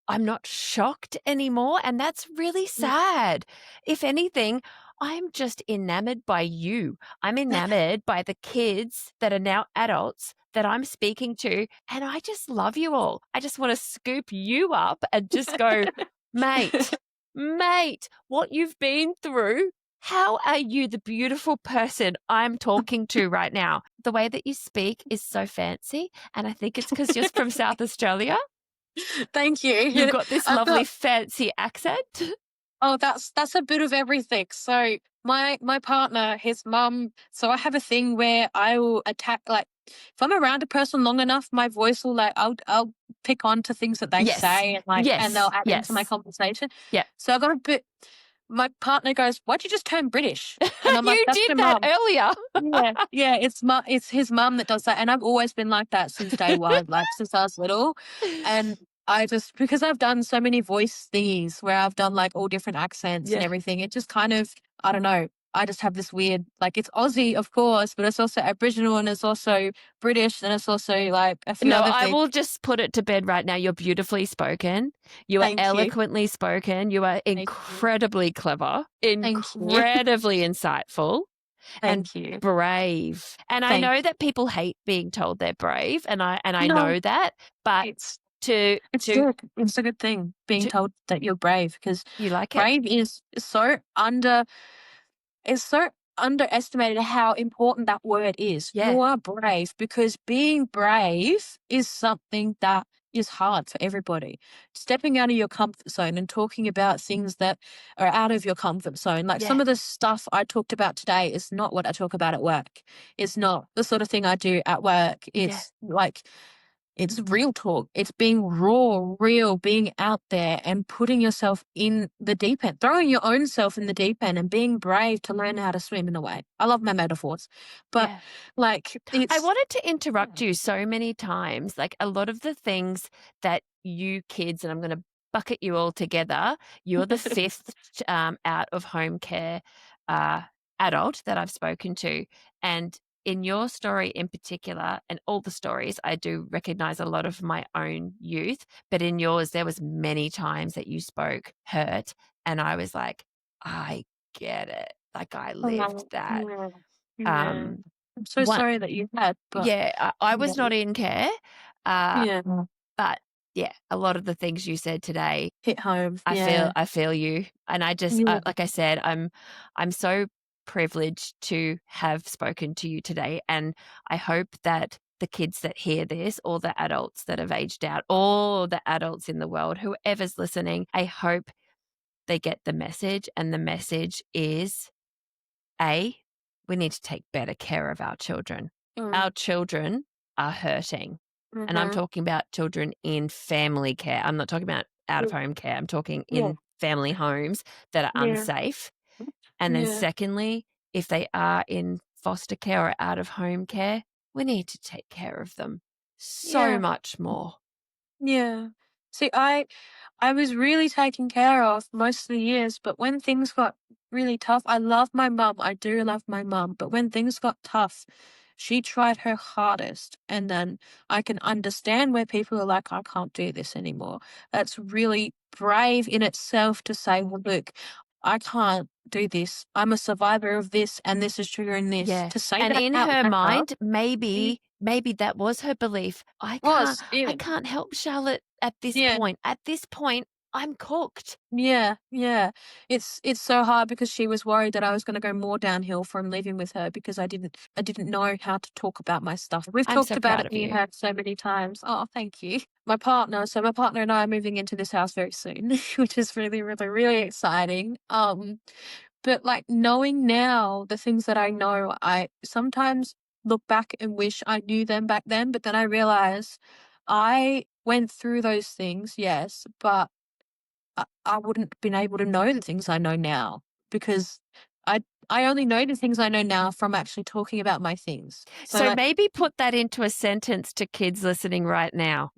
I'm not shocked anymore, and that's really mm. sad. If anything, I'm just enamored by you. I'm enamored by the kids that are now adults that I'm speaking to, and I just love you all. I just want to scoop you up and just go, mate, what you've been through. How are you the beautiful person I'm talking to right now? The way that you speak is so fancy, and I think it's because you're from South Australia. Thank you. You've got this I've lovely got fancy accent. Oh, that's a bit of everything. So my partner, his mum. So I have a thing where I will attack. Like, if I'm around a person long enough, my voice will, like, I'll pick on to things that they Yes. say, and they'll Yes. add into my Yes. conversation. Yeah. So I got a bit. My partner goes, "Why'd you just turn British?" And I'm like, You "That's did my that mum." earlier. Yeah, yeah. It's his mum that does that, and I've always been like that since day one, like since I was little. And I just, because I've done so many voice thingies where I've done like all different accents and Yeah. everything, it just kind of, I don't know. I just have this weird, like, it's Aussie, of course, but it's also Aboriginal and it's also British and it's also like a few No, other I things. will just put it to bed right now. You're beautifully spoken. You are Thank you. eloquently spoken. You are Thank you. incredibly clever, Thank you. incredibly insightful, and Thank you. brave. And I Thank know you. that people hate being told they're brave, and I No, know that, but it's to it's to good. It's a good thing being to told that you're brave, because you like it? brave is so underestimated how important that word is. Yeah. You are brave, because being brave is something that is hard for everybody. Stepping out of your comfort zone and talking about things that are out of your comfort zone. Like, Yeah. some of the stuff I talked about today is not what I talk about at work. It's not the sort of thing I do at work. Yeah. It's like, it's real talk. It's being raw, real, being out there and putting yourself in the deep end, throwing your own self in the deep end and being brave to learn how to swim in a way. I love my metaphors, but Yeah. like, I it's, wanted to interrupt you so many times. Like a lot of the things that you kids, and I'm going to bucket you all together, you're the fifth out of home care uh, adult that I've spoken to. And in your story in particular, and all the stories, I do recognize a lot of my own youth. But in yours, there was many times that you spoke hurt. And I was like, I get it. Like, I lived Oh, that. yeah. Yeah. Um, I'm so one sorry that you had, but Yeah, I yeah. was not in care, uh, Yeah. but, yeah, a lot of the things you said today, Hit home. I feel Yeah. I feel you, and I just, Yeah. like I said, I'm so privileged to have spoken to you today, and I hope that the kids that hear this, or the adults that have aged out, or the adults in the world, whoever's listening, I hope they get the message, and the message is, A, we need to take better care of our children. Mm. Our children are hurting, and I'm Mhm. talking about children in family care. I'm not talking about out of Mm. home care. I'm talking Yeah. in family homes that are Yeah. unsafe. And then Yeah. secondly, if they are in foster care or out of home care, we need to take care of them so Yeah. much more. Yeah. See, I was really taken care of most of the years, but when things got really tough, I love my mum. I do love my mum, but when things got tough, she tried her hardest. And then I can understand where people are like, I can't do this anymore. That's really brave in itself to say, well, look, I can't do this. I'm a survivor of this, and this is triggering this. Yeah. To say And that in out her loud, mind, it maybe that was her belief. was, I yeah. can't help Charlotte at this Yeah. point. At this point, I'm cooked. Yeah, yeah. It's so hard because she was worried that I was gonna go more downhill from living with her because I didn't know how to talk about my stuff. We've I'm talked so about proud it, of me and you. her, so many times. Oh, thank you. My partner and I are moving into this house very soon, which is really, really, really exciting. But like knowing now the things that I know, I sometimes look back and wish I knew them back then, but then I realize I went through those things, yes, but I wouldn't have been able to know the things I know now because I I only know the things I know now from actually talking about my things. So So like, maybe put that into a sentence to kids listening right now.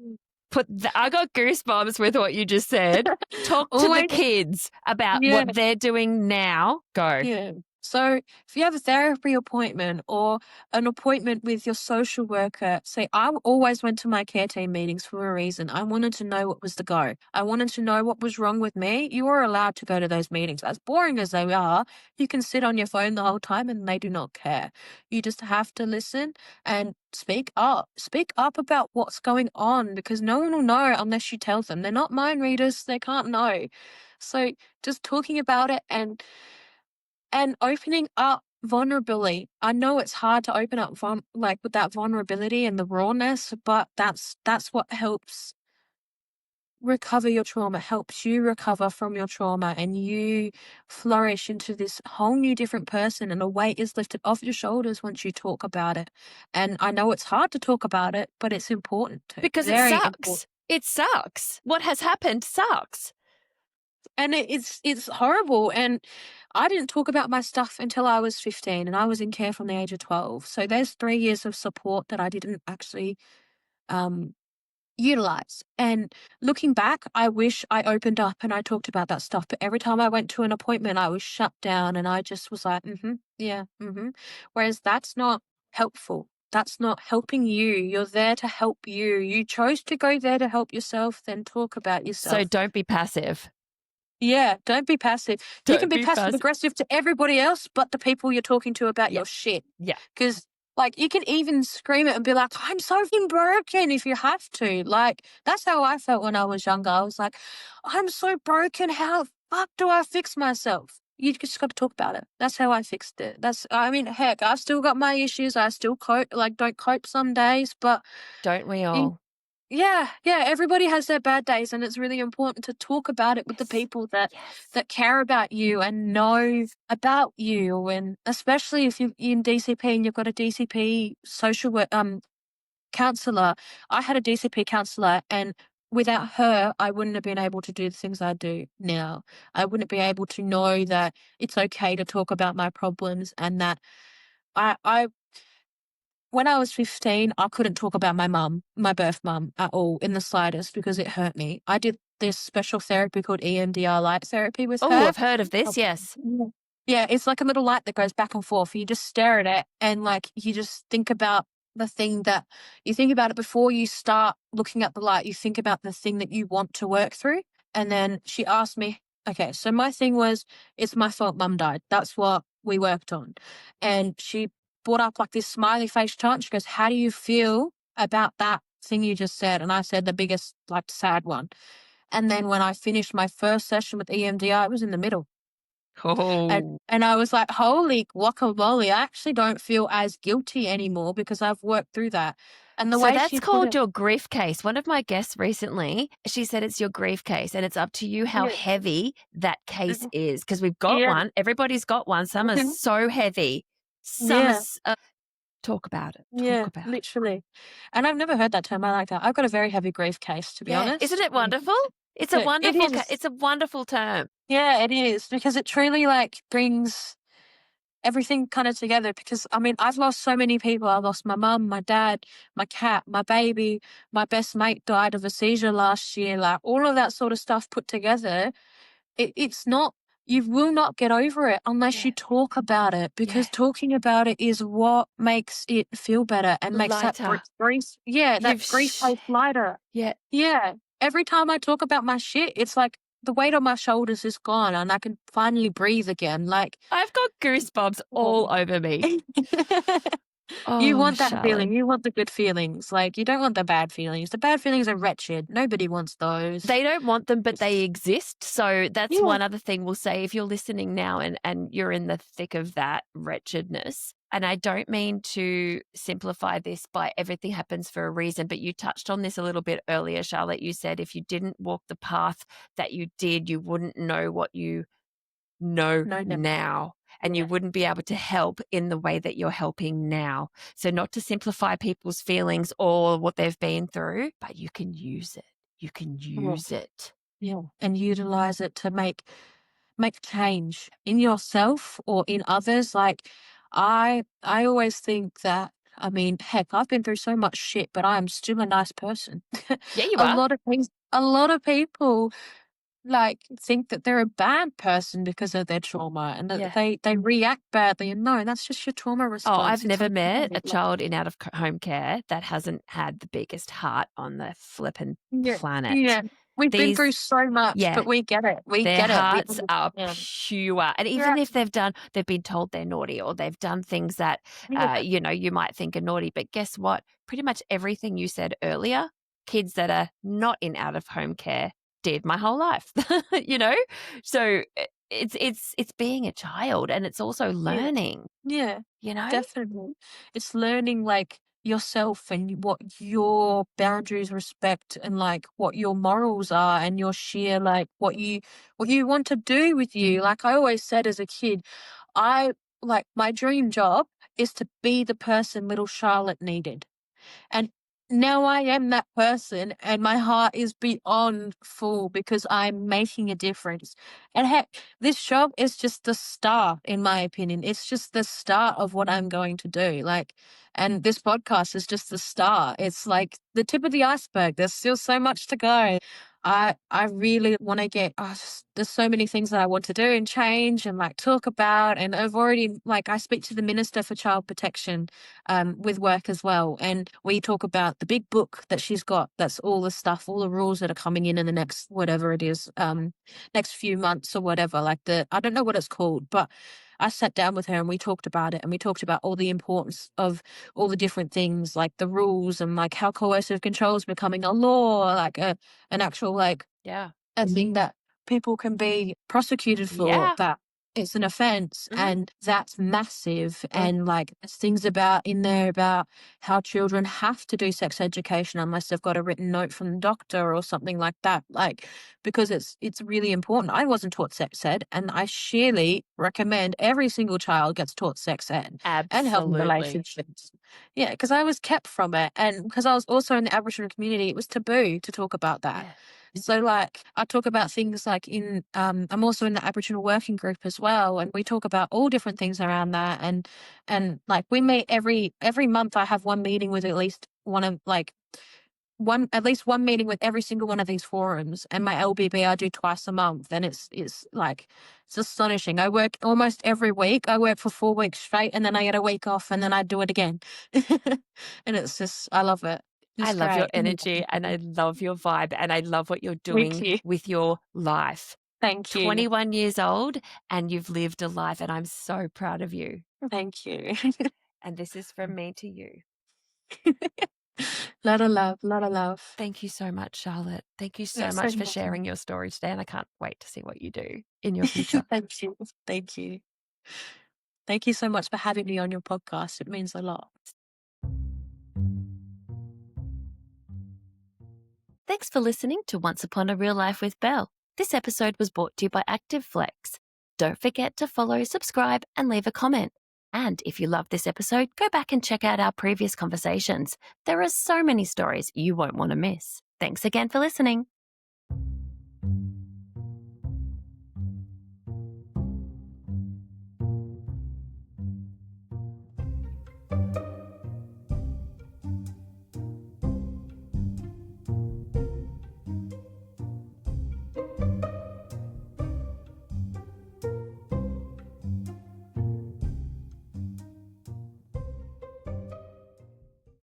I got goosebumps with what you just said. Talk to the always, kids about yeah. what they're doing now. Go. Yeah. So if you have a therapy appointment or an appointment with your social worker, say, always went to my care team meetings for a reason. I wanted to know what was the go. I wanted to know what was wrong with me. You are allowed to go to those meetings. As boring as they are, you can sit on your phone the whole time and they do not care. You just have to listen and speak up. Speak up about what's going on because no one will know unless you tell them. They're not mind readers. They can't know. So just talking about it and opening up vulnerability. I know it's hard to open up like with that vulnerability and the rawness, but that's what helps recover your trauma, helps you recover from your trauma and you flourish into this whole new different person and a weight is lifted off your shoulders once you talk about it. And I know it's hard to talk about it, but it's important to. Because it Very important. sucks. It sucks. What has happened sucks. And it's horrible, and I didn't talk about my stuff until I was 15, and I was in care from the age of 12. So there's 3 years of support that I didn't actually, um, utilize. And looking back, I wish I opened up and I talked about that stuff, but every time I went to an appointment, I was shut down and I just was like, "Mhm, yeah, mhm." Whereas that's not helpful. That's not helping you. You're there to help you. You chose to go there to help yourself, then talk about So yourself. don't be passive. Yeah, don't be passive. You can Don't be be passive passive. aggressive to everybody else, but the people you're talking to about Yeah. your shit. Yeah. Because, like, you can even scream it and be like, I'm so fucking broken if you have to. Like, that's how I felt when I was younger. I was like, I'm so broken. How the fuck do I fix myself? You just got to talk about it. That's how I fixed it. I mean, heck, I've still got my issues. I still cope, like, don't cope some days, but Don't we all? yeah, yeah, everybody has their bad days and it's really important to talk about it with the Yes. people that Yes. that care about you and know about you and especially if you're in DCP and you've got a DCP social work counselor. I had a DCP counselor and without her I wouldn't have been able to do the things I do now. I wouldn't be able to know that it's okay to talk about my problems and that I when I was 15, I couldn't talk about my mum, my birth mum, at all in the slightest because it hurt me. I did this special therapy called EMDR light therapy with Oh, her. I've heard of Oh, this. Yes. yeah. Yeah, it's like a little light that goes back and forth. You just stare at it and like you just think about the thing that you think about it before you start looking at the light. You think about the thing that you want to work through. And then she asked me, okay, so my thing was, it's my fault mum died. That's what we worked on. And she brought up like this smiley face chart. She goes, "How do you feel about that thing you just said?" And I said the biggest, like, sad one. And then when I finished my first session with EMDR, it was in the middle. And Oh. and I was like, "Holy guacamole, I actually don't feel as guilty anymore because I've worked through that." And the So way that's she put called it. your grief case. One of my guests recently, she said it's your grief case, and it's up to you how Yeah, heavy that case mhm, is. Because we've got yeah, one. Everybody's got one. Some are mhm, so heavy. Some are yeah, talk about it. Talk yeah, about it. literally. And I've never heard that term. I like that. I've got a very heavy grief case, to be Yeah. Isn't honest. it wonderful? It's a Yeah, it wonderful is. it's a wonderful term. Yeah, it is, because it truly, like, brings everything kind of together. Because I mean, I've lost so many people. I've lost my mum, my dad, my cat, my baby, my best mate died of a seizure last year. Like, all of that sort of stuff put together, it's not, you will not get over it unless Yeah. you talk about it, Yeah. because talking about it is what makes it feel better and makes that Lighter. grief, yeah, that You've grief taste lighter. yeah. Yeah. Every time I talk about my shit, it's like the weight on my shoulders is gone and I can finally breathe again. Like, I've got goosebumps all oh. over me. You Oh, want that Charlotte. feeling. You want the good feelings. Like, you don't want the bad feelings. The bad feelings are wretched. Nobody wants those. They don't want them, but they It's, exist. So that's yeah. one other thing we'll say if you're listening now and you're in the thick of that wretchedness. And I don't mean to simplify this by everything happens for a reason, but you touched on this a little bit earlier, Charlotte. You said if you didn't walk the path that you did, you wouldn't know what you know No, no. now. And you Yeah. wouldn't be able to help in the way that you're helping now. So, not to simplify people's feelings or what they've been through, but you can use it. You can Yeah. use it. Yeah. And utilize it to make change in yourself or in others. Like, I always think that, I mean, heck, I've been through so much shit, but I am still a nice person. Yeah, you a are. lot of things a lot of people, like, think that they're a bad person because of their trauma and that Yeah. they react badly, and no, that's just your trauma Oh, response. I've It's never met okay. a Like, child in out of home care that hasn't had the biggest heart on the flippin' yeah, planet. yeah. We've been through These, so much, yeah, but we get it. We their get it. We hearts are understand. pure. And Yeah, even if they've been told they're naughty or they've done things that, yeah, you might think are naughty. But guess what? Pretty much everything you said earlier, kids that are not in out of home care did my whole life, you know? So it's being a child and it's also yeah, learning, yeah. you know? Definitely. It's learning, like, yourself and what your boundaries respect and, like, what your morals are and your sheer, like, what you want to do with you. Like I always said as a kid, I like, my dream job is to be the person little Charlotte needed. And now I am that person, and my heart is beyond full because I'm making a difference. And heck, this job is just the start, in my opinion. It's just the start of what I'm going to do. Like, and this podcast is just the start. It's like the tip of the iceberg. There's still so much to go. I really want to get. There's so many things that I want to do and change and, like, talk about. And I've already, like, I speak to the Minister for Child Protection with work as well. And we talk about the big book that she's got. That's all the stuff, all the rules that are coming in the next, whatever it is, next few months or whatever. Like, I don't know what it's called, but I sat down with her and we talked about it, and we talked about all the importance of all the different things, like the rules and, like, how coercive control is becoming a law, like an actual, like, Yeah. a thing that people can be prosecuted for, Yeah. that it's an offense, Mhm. and that's massive. Yeah. And, like, there's things about in there about how children have to do sex education unless they've got a written note from the doctor or something like that. Like, because it's really important. I wasn't taught sex ed, and I sheerly recommend every single child gets taught sex ed and healthy Absolutely. relationships. Yeah, because I was kept from it, and because I was also in the Aboriginal community, it was taboo to talk about that. Yeah. So, like, I talk about things like I'm also in the Aboriginal working group as well, and we talk about all different things around that. And like, we meet every month. I have one meeting with at least one of, like, one at least one meeting with every single one of these forums. And my LBB I do twice a month, and it's like, it's astonishing. I work almost every week. I work for 4 weeks straight, and then I get a week off, and then I do it again. And it's just, I love it. I It's love your great. energy and I love your vibe and I love what you're Thank doing you. with your life. Thank you. 21 years old, and you've lived a life, and I'm so proud of you. Thank you. And this is from me to you. Lot of love, lot of love. Thank you so much, Charlotte. Thank you so You're so much for welcome. sharing your story today, and I can't wait to see what you do in your future. Thank you. Thank you. Thank you so much for having me on your podcast. It means a lot. Thanks for listening to Once Upon a Real Life with Belle. This episode was brought to you by Active Flex. Don't forget to follow, subscribe, and leave a comment. And if you loved this episode, go back and check out our previous conversations. There are so many stories you won't want to miss. Thanks again for listening.